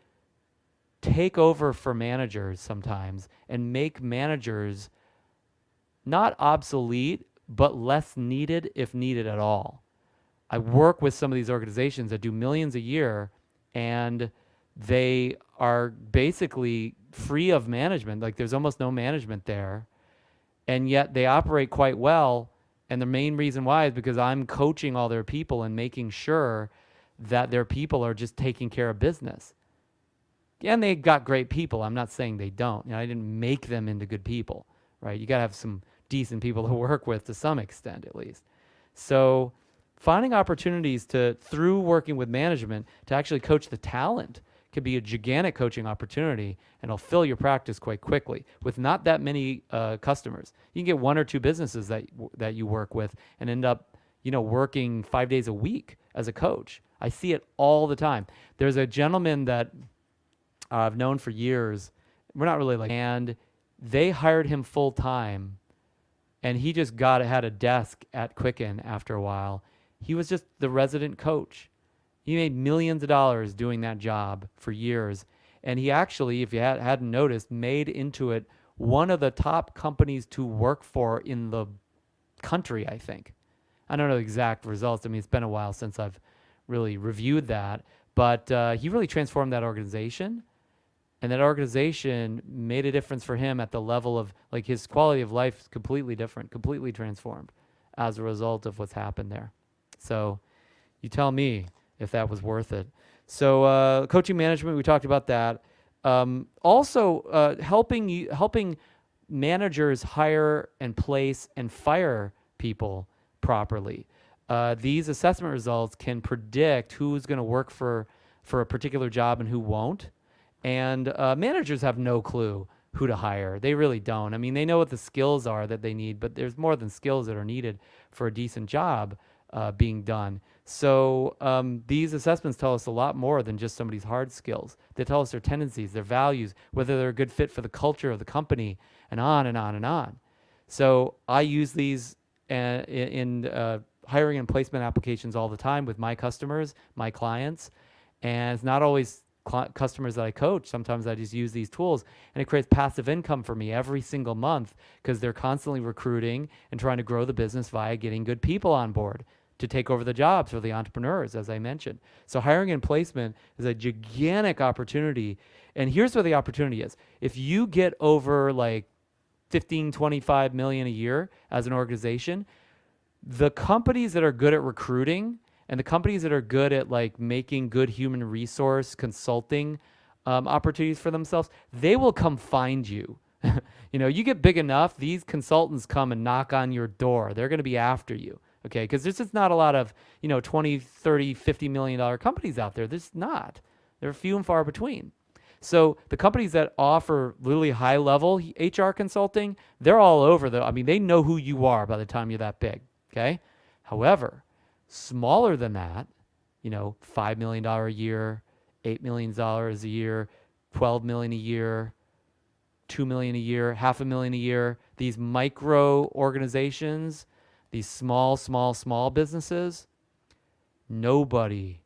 take over for managers sometimes and make managers not obsolete, but less needed if needed at all. I work with some of these organizations that do millions a year, and they are basically free of management. Like there's almost no management there, and yet they operate quite well. And the main reason why is because I'm coaching all their people and making sure that their people are just taking care of business. And they got great people. I'm not saying they don't. I didn't make them into good people, right? You got to have some decent people to work with to some extent, at least. So finding opportunities through working with management to actually coach the talent could be a gigantic coaching opportunity, and it'll fill your practice quite quickly with not that many customers. You can get one or two businesses that you work with and end up, working 5 days a week as a coach. I see it all the time. There's a gentleman that I've known for years. We're not really and they hired him full time, and he just had a desk at Quicken after a while. He was just the resident coach. He made millions of dollars doing that job for years. And he actually, if you hadn't noticed, made into it one of the top companies to work for in the country, I think. I don't know the exact results. I mean, it's been a while since I've really reviewed that. But he really transformed that organization. And that organization made a difference for him at the level of, like, his quality of life is completely different, completely transformed as a result of what's happened there. So you tell me if that was worth it. So coaching management, we talked about that. Also helping managers hire and place and fire people properly. These assessment results can predict who's going to work for a particular job and who won't. And managers have no clue who to hire. They really don't. I mean, they know what the skills are that they need, but there's more than skills that are needed for a decent job being done. So these assessments tell us a lot more than just somebody's hard skills. They tell us their tendencies, their values, whether they're a good fit for the culture of the company, and on and on and on. So I use these in hiring and placement applications all the time with my customers, my clients, and it's not always customers that I coach. Sometimes I just use these tools, and it creates passive income for me every single month because they're constantly recruiting and trying to grow the business via getting good people on board to take over the jobs for the entrepreneurs, as I mentioned. So hiring and placement is a gigantic opportunity. And here's where the opportunity is. If you get over like 15, 25 million a year as an organization, the companies that are good at recruiting and the companies that are good at like making good human resource consulting opportunities for themselves, they will come find you. You get big enough, these consultants come and knock on your door. They're going to be after you. Okay, because there's just not a lot of, 20, 30, $50 million companies out there. There's not. They're few and far between. So the companies that offer really high-level HR consulting, they're all over. They know who you are by the time you're that big. Okay. However, smaller than that, $5 million a year, $8 million a year, $12 million a year, $2 million a year, $500,000 a year, these micro organizations, these small businesses, nobody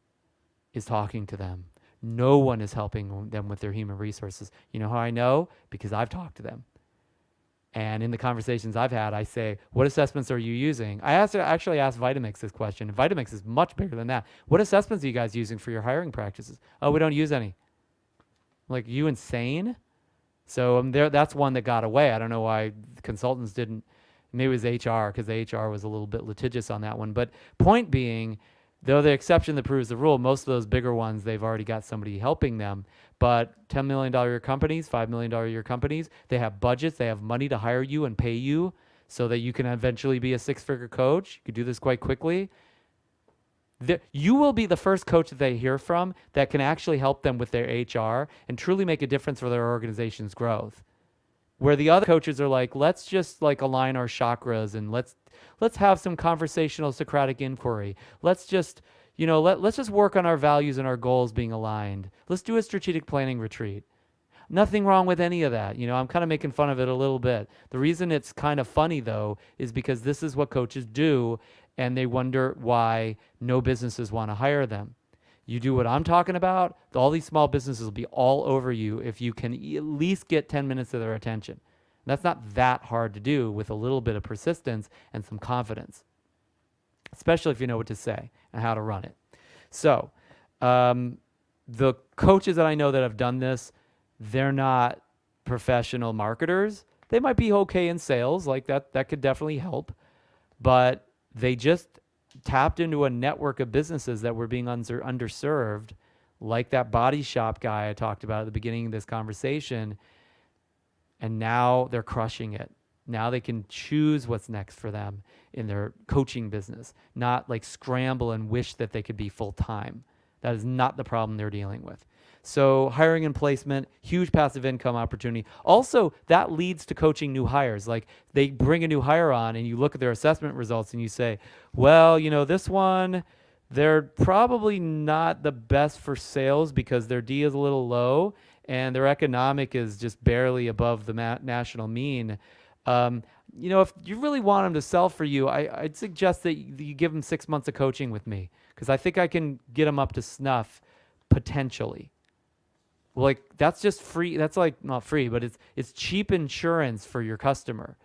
is talking to them. No one is helping them with their human resources. You know how I know? Because I've talked to them. And in the conversations I've had, I say, what assessments are you using? I actually asked Vitamix this question. And Vitamix is much bigger than that. What assessments are you guys using for your hiring practices? Oh, we don't use any. I'm like, you insane? So that's one that got away. I don't know why consultants didn't. Maybe it was HR, because the HR was a little bit litigious on that one. But point being, though the exception that proves the rule, most of those bigger ones, they've already got somebody helping them. But $10 million a year companies, $5 million a year companies, they have budgets, they have money to hire you and pay you so that you can eventually be a six-figure coach. You could do this quite quickly. You will be the first coach that they hear from that can actually help them with their HR and truly make a difference for their organization's growth. Where the other coaches are like, let's just like align our chakras and let's have some conversational Socratic inquiry. Let's just, let's just work on our values and our goals being aligned. Let's do a strategic planning retreat. Nothing wrong with any of that. I'm kind of making fun of it a little bit. The reason it's kind of funny though is because this is what coaches do, and they wonder why no businesses want to hire them. You do what I'm talking about, all these small businesses will be all over you if you can at least get 10 minutes of their attention. And that's not that hard to do with a little bit of persistence and some confidence. especially if you know what to say and how to run it. So, the coaches that I know that have done this, they're not professional marketers. They might be okay in sales, like that could definitely help, but they just tapped into a network of businesses that were being underserved, like that body shop guy I talked about at the beginning of this conversation, and now they're crushing it. Now they can choose what's next for them in their coaching business, not like scramble and wish that they could be full time. That is not the problem they're dealing with. So hiring and placement, huge passive income opportunity. Also, that leads to coaching new hires. Like they bring a new hire on and you look at their assessment results and you say, well, this one, they're probably not the best for sales because their D is a little low and their economic is just barely above the national mean. If you really want them to sell for you, I'd suggest that you give them 6 months of coaching with me because I think I can get them up to snuff potentially. Like that's just free. That's like not free, but it's cheap insurance for your customer.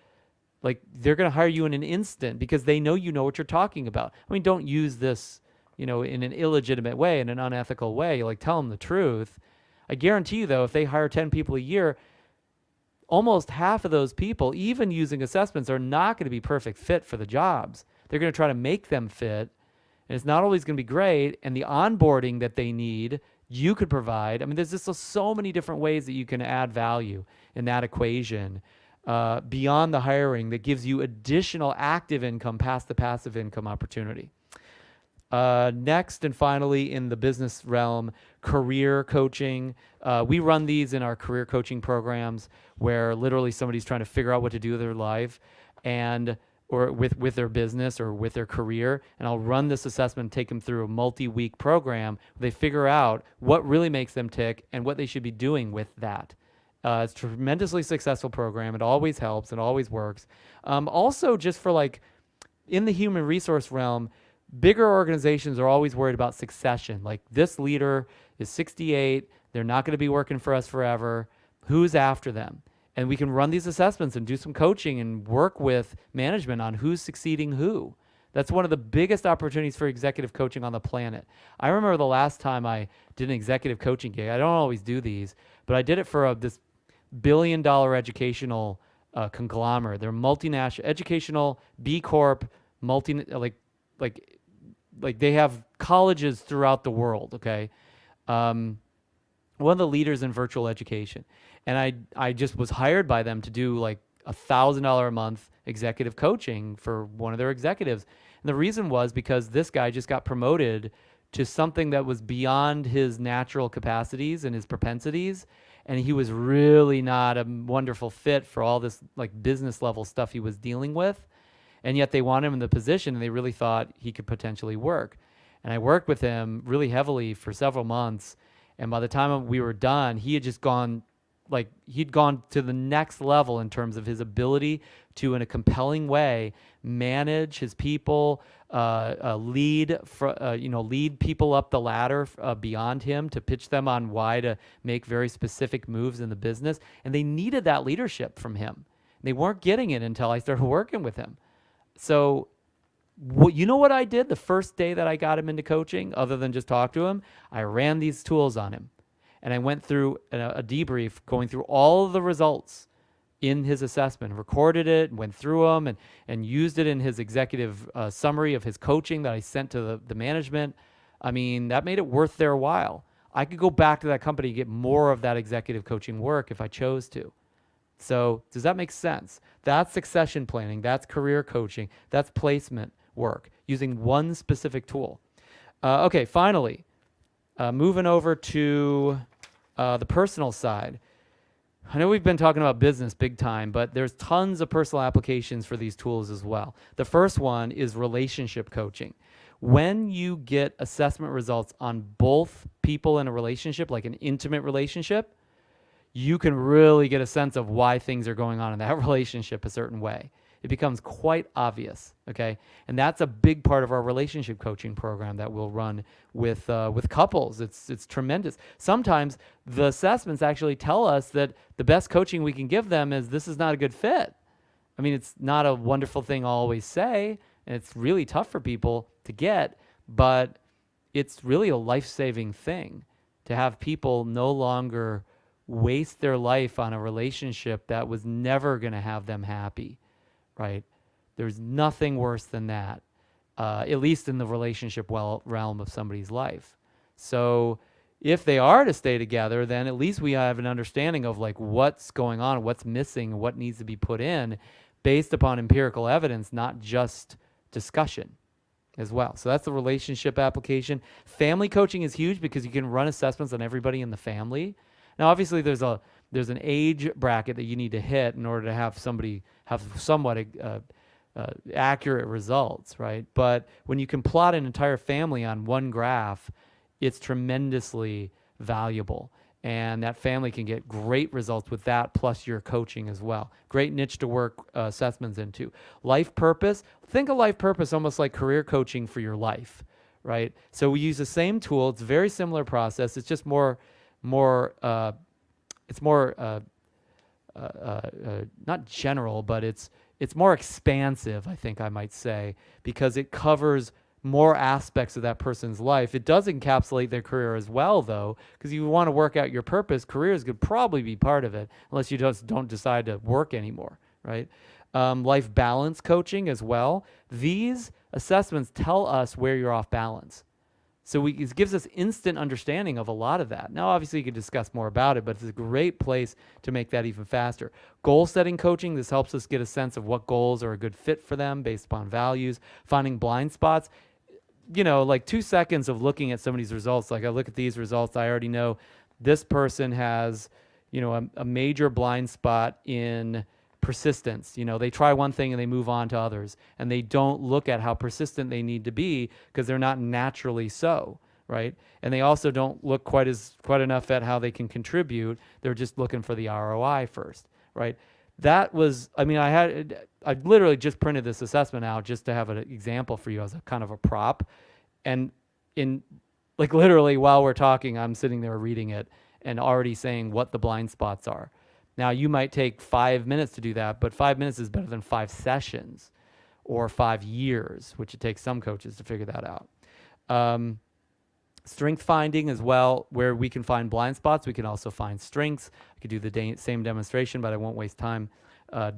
Like they're going to hire you in an instant because they know you know what you're talking about. I mean, don't use this, in an illegitimate way, in an unethical way. Like tell them the truth. I guarantee you though, if they hire 10 people a year, almost half of those people, even using assessments, are not going to be perfect fit for the jobs. They're going to try to make them fit, and it's not always going to be great. And the onboarding that they need, you could provide. I mean, there's just so many different ways that you can add value in that equation beyond the hiring that gives you additional active income past the passive income opportunity. Next and finally, in the business realm, career coaching. We run these in our career coaching programs where literally somebody's trying to figure out what to do with their life or with their business or with their career. And I'll run this assessment, take them through a multi-week program where they figure out what really makes them tick and what they should be doing with that. It's a tremendously successful program. It always helps. It always works. Also, just for like in the human resource realm, bigger organizations are always worried about succession. Like this leader is 68. They're not going to be working for us forever. Who's after them? And we can run these assessments and do some coaching and work with management on who's succeeding who. That's one of the biggest opportunities for executive coaching on the planet. I remember the last time I did an executive coaching gig. I don't always do these, but I did it for this billion-dollar educational conglomerate. They're multinational, educational, B Corp, like they have colleges throughout the world, okay? One of the leaders in virtual education. And I just was hired by them to do like $1,000 a month executive coaching for one of their executives. And the reason was because this guy just got promoted to something that was beyond his natural capacities and his propensities. And he was really not a wonderful fit for all this like business level stuff he was dealing with. And yet they wanted him in the position and they really thought he could potentially work. And I worked with him really heavily for several months. And by the time we were done, he had just gone he'd gone to the next level in terms of his ability to, in a compelling way, manage his people, lead people up the ladder beyond him to pitch them on why to make very specific moves in the business. And they needed that leadership from him. They weren't getting it until I started working with him. So you know what I did the first day that I got him into coaching, other than just talk to him? I ran these tools on him. And I went through a debrief, going through all of the results in his assessment, recorded it, went through them, and used it in his executive summary of his coaching that I sent to the management. I mean, that made it worth their while. I could go back to that company and get more of that executive coaching work if I chose to. So does that make sense? That's succession planning. That's career coaching. That's placement work using one specific tool. Okay, finally, moving over to the personal side. I know we've been talking about business big time, but there's tons of personal applications for these tools as well. The first one is relationship coaching. When you get assessment results on both people in a relationship, like an intimate relationship, you can really get a sense of why things are going on in that relationship a certain way. It becomes quite obvious, okay? And that's a big part of our relationship coaching program that we'll run with couples. It's tremendous. Sometimes the assessments actually tell us that the best coaching we can give them is this is not a good fit. I mean, it's not a wonderful thing I'll always say, And it's really tough for people to get, but it's really a life-saving thing to have people no longer waste their life on a relationship that was never going to have them happy, right? There's nothing worse than that, at least in the relationship realm of somebody's life. So if they are to stay together, then at least we have an understanding of like what's going on, what's missing, what needs to be put in based upon empirical evidence, not just discussion as well. So that's the relationship application. Family coaching is huge because you can run assessments on everybody in the family. Now, obviously, there's an age bracket that you need to hit in order to have somebody have somewhat accurate results, right? But when you can plot an entire family on one graph, it's tremendously valuable. And that family can get great results with that, plus your coaching as well. Great niche to work assessments into. Life purpose. Think of life purpose almost like career coaching for your life, right? So we use the same tool. It's a very similar process. It's just more not general, but it's more expansive, I think I might say, because it covers more aspects of that person's life. It does encapsulate their career as well, though, because you want to work out your purpose. Careers could probably be part of it, unless you just don't decide to work anymore, right? Life balance coaching as well. These assessments tell us where you're off balance. So it gives us instant understanding of a lot of that. Now, obviously, you could discuss more about it, but it's a great place to make that even faster. Goal setting coaching, this helps us get a sense of what goals are a good fit for them based upon values. Finding blind spots, like 2 seconds of looking at somebody's results. Like I look at these results, I already know this person has, a major blind spot in persistence. They try one thing and they move on to others, and they don't look at how persistent they need to be because they're not naturally so, right? And they also don't look quite enough at how they can contribute. They're just looking for the ROI first, right? That was, I literally just printed this assessment out just to have an example for you as a kind of a prop. And literally while we're talking, I'm sitting there reading it and already saying what the blind spots are. Now, you might take 5 minutes to do that, but 5 minutes is better than 5 sessions or 5 years, which it takes some coaches to figure that out. Strength finding as well, where we can find blind spots. We can also find strengths. I could do the same demonstration, but I won't waste time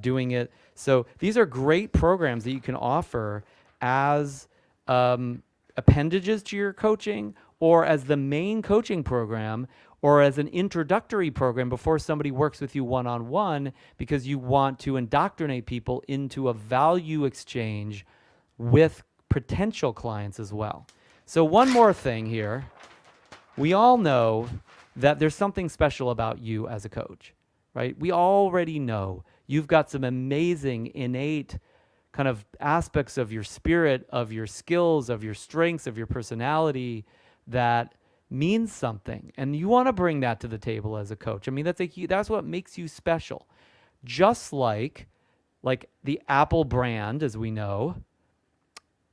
doing it. So these are great programs that you can offer as appendages to your coaching, or as the main coaching program, or as an introductory program before somebody works with you one-on-one, because you want to indoctrinate people into a value exchange with potential clients as well. So one more thing here. We all know that there's something special about you as a coach, right? We already know you've got some amazing innate kind of aspects of your spirit, of your skills, of your strengths, of your personality that means something, and you want to bring that to the table as a coach. That's what makes you special. Just like the Apple brand, as we know,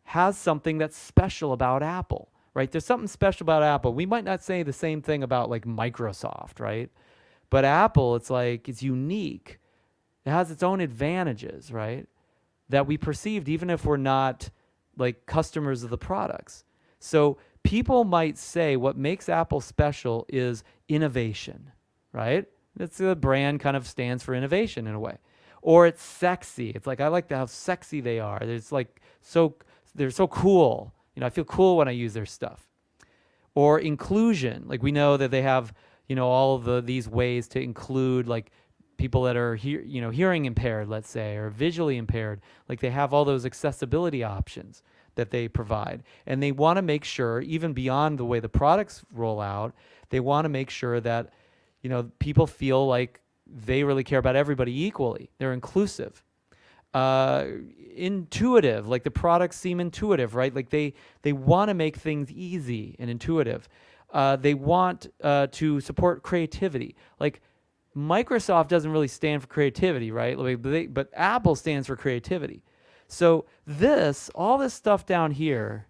has something that's special about Apple, right? There's something special about Apple. We might not say the same thing about like Microsoft, right? But Apple, it's unique. It has its own advantages, right? That we perceived even if we're not like customers of the products. So people might say what makes Apple special is innovation, right? It's the brand kind of stands for innovation in a way. Or it's sexy. It's like, I like how sexy they are. It's like they're so cool. I feel cool when I use their stuff. Or inclusion. Like we know that they have, all of these ways to include like people that are hearing impaired, let's say, or visually impaired. Like they have all those accessibility options that they provide. And they want to make sure, even beyond the way the products roll out, they want to make sure that, people feel like they really care about everybody equally. They're inclusive. Intuitive, like the products seem intuitive, right? Like they want to make things easy and intuitive. They want to support creativity. Like Microsoft doesn't really stand for creativity, right? But Apple stands for creativity. So all this stuff down here,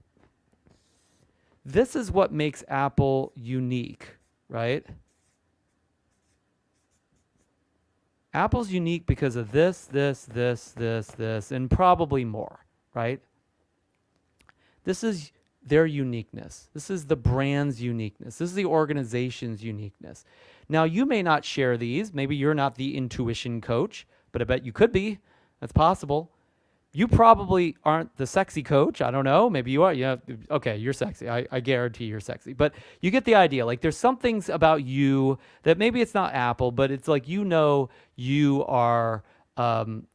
this is what makes Apple unique, right? Apple's unique because of this, and probably more, right? This is their uniqueness. This is the brand's uniqueness. This is the organization's uniqueness. Now, you may not share these. Maybe you're not the intuition coach, but I bet you could be. That's possible. You probably aren't the sexy coach. I don't know. Maybe you are. Yeah. Okay, you're sexy. I guarantee you're sexy. But you get the idea. Like, there's some things about you that maybe it's not Apple, but it's like, you are,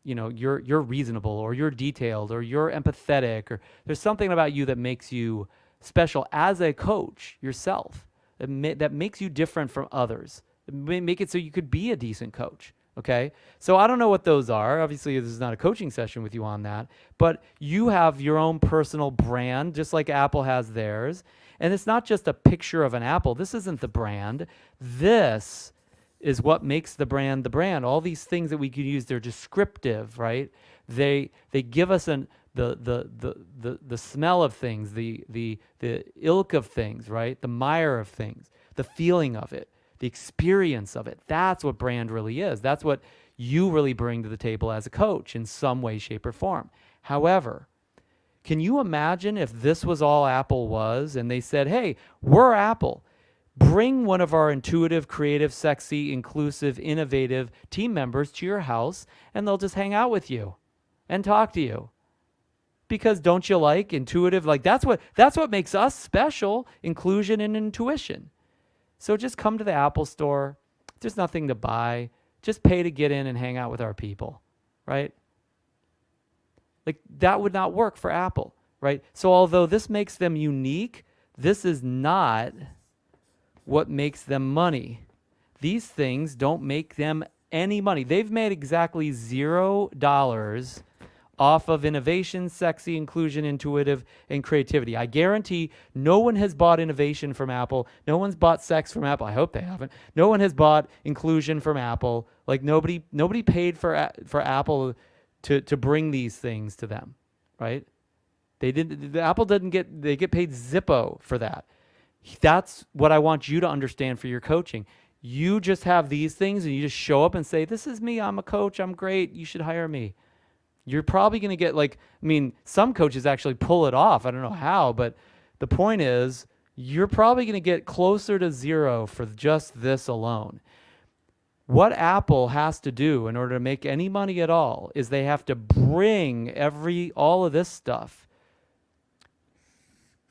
you're reasonable, or you're detailed, or you're empathetic, or there's something about you that makes you special as a coach yourself, that makes you different from others. Make it so you could be a decent coach. Okay, so I don't know what those are. Obviously, this is not a coaching session with you on that, but you have your own personal brand, just like Apple has theirs. And it's not just a picture of an apple. This isn't the brand. This is what makes the brand the brand. All these things that we can use, they're descriptive, right? They give us the smell of things, the ilk of things, right? The mire of things, the feeling of it, the experience of it. That's what brand really is. That's what you really bring to the table as a coach in some way, shape, or form. However, can you imagine if this was all Apple was, and they said, hey, we're Apple. Bring one of our intuitive, creative, sexy, inclusive, innovative team members to your house, and they'll just hang out with you and talk to you. Because don't you like intuitive? Like, that's what makes us special, inclusion and intuition. So just come to the Apple store. There's nothing to buy. Just pay to get in and hang out with our people, right? Like, that would not work for Apple, right? So although this makes them unique, this is not what makes them money. These things don't make them any money. They've made exactly $0 off of innovation, sexy, inclusion, intuitive, and creativity. I guarantee no one has bought innovation from Apple. No one's bought sex from Apple. I hope they haven't. No one has bought inclusion from Apple. Like, nobody paid for Apple to bring these things to them, right? Apple didn't get, they get paid Zippo for that. That's what I want you to understand for your coaching. You just have these things and you just show up and say, this is me. I'm a coach. I'm great. You should hire me. You're probably going to get, like, I mean, some coaches actually pull it off. I don't know how, but the point is, you're probably going to get closer to zero for just this alone. What Apple has to do in order to make any money at all is they have to bring all of this stuff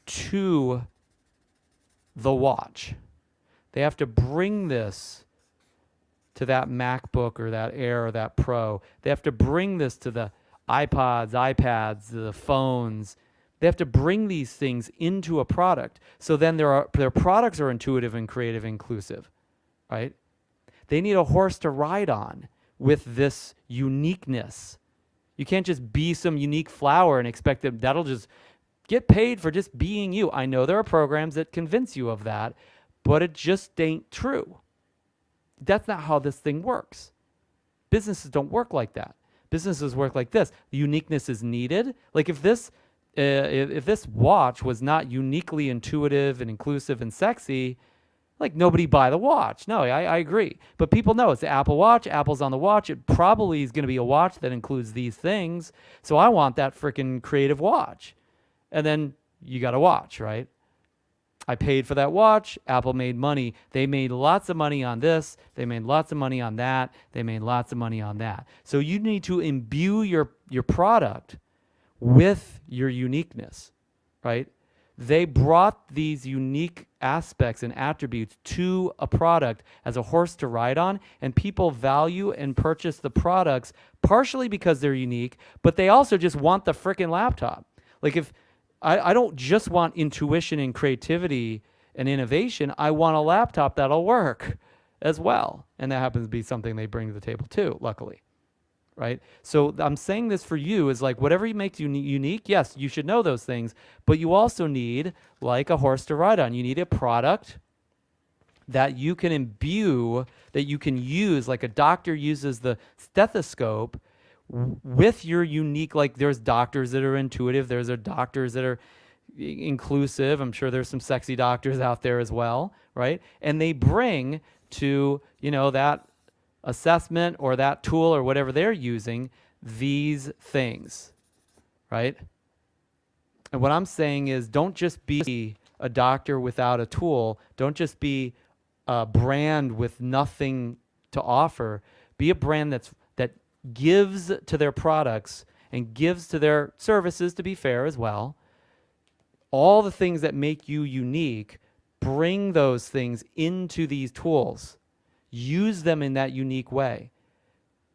to the watch. They have to bring this to that MacBook or that Air or that Pro. They have to bring this to the iPods, iPads, the phones. They have to bring these things into a product. So then their products are intuitive and creative, inclusive, right? They need a horse to ride on with this uniqueness. You can't just be some unique flower and expect that'll just get paid for just being you. I know there are programs that convince you of that, but it just ain't true. That's not how this thing works. Businesses don't work like that. Businesses work like this. The uniqueness is needed. Like, if this watch was not uniquely intuitive and inclusive and sexy, like, nobody buy the watch. No, I agree. But people know it's the Apple Watch. Apple's on the watch. It probably is going to be a watch that includes these things. So I want that freaking creative watch. And then you got a watch, right? I paid for that watch. Apple made money. They made lots of money on this. They made lots of money on that. They made lots of money on that. So you need to imbue your product with your uniqueness, right? They brought these unique aspects and attributes to a product as a horse to ride on, and people value and purchase the products partially because they're unique, but they also just want the freaking laptop. Like, if I don't just want intuition and creativity and innovation. I want a laptop that'll work as well. And that happens to be something they bring to the table too, luckily. Right? So I'm saying this for you is, like, whatever makes you unique, yes, you should know those things, but you also need, like, a horse to ride on. You need a product that you can imbue, that you can use, like a doctor uses the stethoscope, with your unique, like, there's doctors that are intuitive, there's doctors that are inclusive. I'm sure there's some sexy doctors out there as well, right? And they bring to, that assessment or that tool or whatever they're using, these things, right? And what I'm saying is, don't just be a doctor without a tool. Don't just be a brand with nothing to offer. Be a brand that gives to their products and gives to their services, to be fair as well, all the things that make you unique. Bring those things into these tools. Use them in that unique way.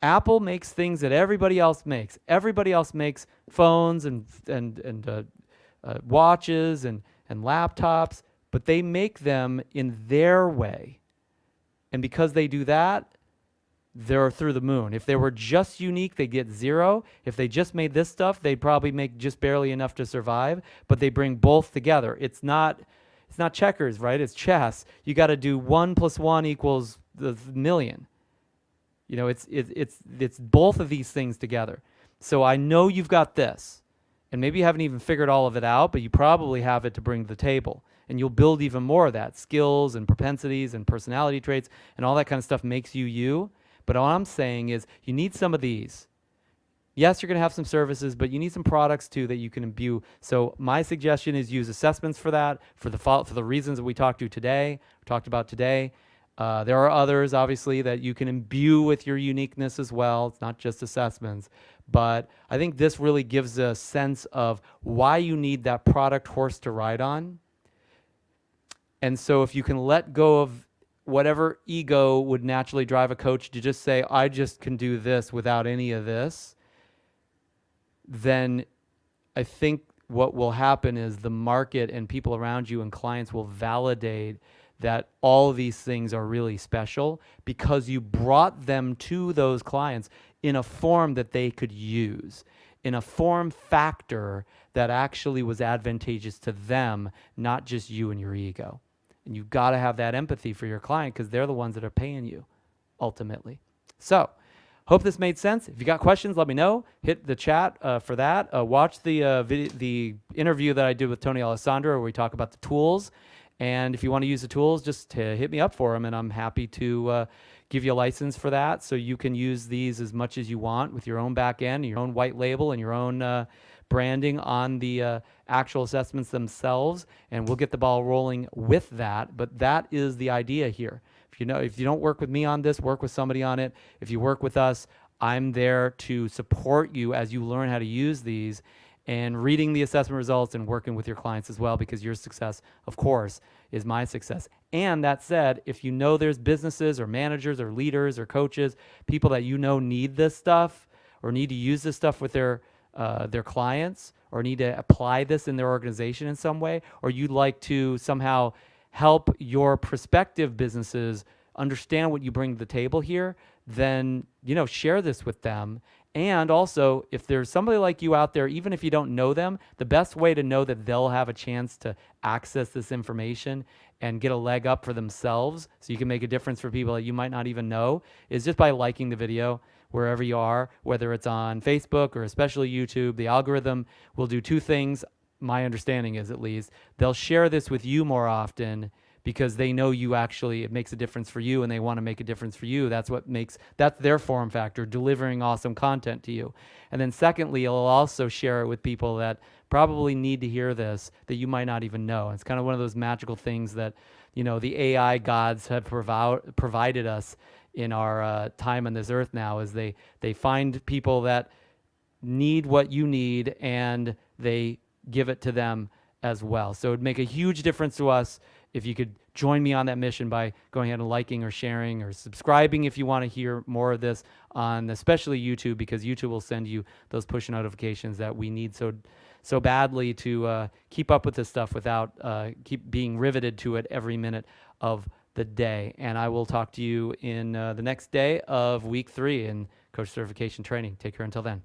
Apple makes things that everybody else makes. Everybody else makes phones and watches and laptops, but they make them in their way. And because they do that, they're through the moon. If they were just unique, they get 0. If they just made this stuff, they'd probably make just barely enough to survive. But they bring both together. It's not checkers, right? It's chess. You got to do 1 + 1 = the million. You know, it's both of these things together. So I know you've got this, and maybe you haven't even figured all of it out, but you probably have it to bring to the table. And you'll build even more of that. Skills and propensities and personality traits and all that kind of stuff makes you you. But all I'm saying is you need some of these. Yes, you're going to have some services, but you need some products too that you can imbue. So my suggestion is use assessments for that, for the reasons that we talked about today. There are others, obviously, that you can imbue with your uniqueness as well. It's not just assessments. But I think this really gives a sense of why you need that product horse to ride on. And so if you can let go of whatever ego would naturally drive a coach to just say, I just can do this without any of this, then I think what will happen is the market and people around you and clients will validate that all of these things are really special because you brought them to those clients in a form that they could use, in a form factor that actually was advantageous to them, not just you and your ego. And you've got to have that empathy for your client because they're the ones that are paying you ultimately. So hope this made sense. If you got questions, let me know. Hit the chat for that. Watch the interview that I did with Tony Alessandra where we talk about the tools. And if you want to use the tools, just hit me up for them, and I'm happy to give you a license for that so you can use these as much as you want with your own back end, your own white label, and your own branding on the actual assessments themselves, and we'll get the ball rolling with that. But that is the idea here. If you don't work with me on this, work with somebody on it. If you work with us, I'm there to support you as you learn how to use these and reading the assessment results and working with your clients as well, because your success, of course, is my success. And that said, if you know there's businesses or managers or leaders or coaches, people that you know need this stuff or need to use this stuff with their clients or need to apply this in their organization in some way, or you'd like to somehow help your prospective businesses understand what you bring to the table here, then, share this with them. And also, if there's somebody like you out there, even if you don't know them, the best way to know that they'll have a chance to access this information and get a leg up for themselves so you can make a difference for people that you might not even know is just by liking the video wherever you are, whether it's on Facebook or especially YouTube. The algorithm will do 2 things, my understanding is at least. They'll share this with you more often because they know it makes a difference for you and they want to make a difference for you. That's their form factor, delivering awesome content to you. And then secondly, it'll also share it with people that probably need to hear this that you might not even know. It's kind of one of those magical things that, the AI gods have provided us in our time on this earth now, is they find people that need what you need and they give it to them as well. So it'd make a huge difference to us if you could join me on that mission by going ahead and liking or sharing or subscribing if you want to hear more of this on especially YouTube, because YouTube will send you those push notifications that we need so badly to keep up with this stuff without keep being riveted to it every minute of the day. And I will talk to you in the next day of week 3 in coach certification training. Take care until then.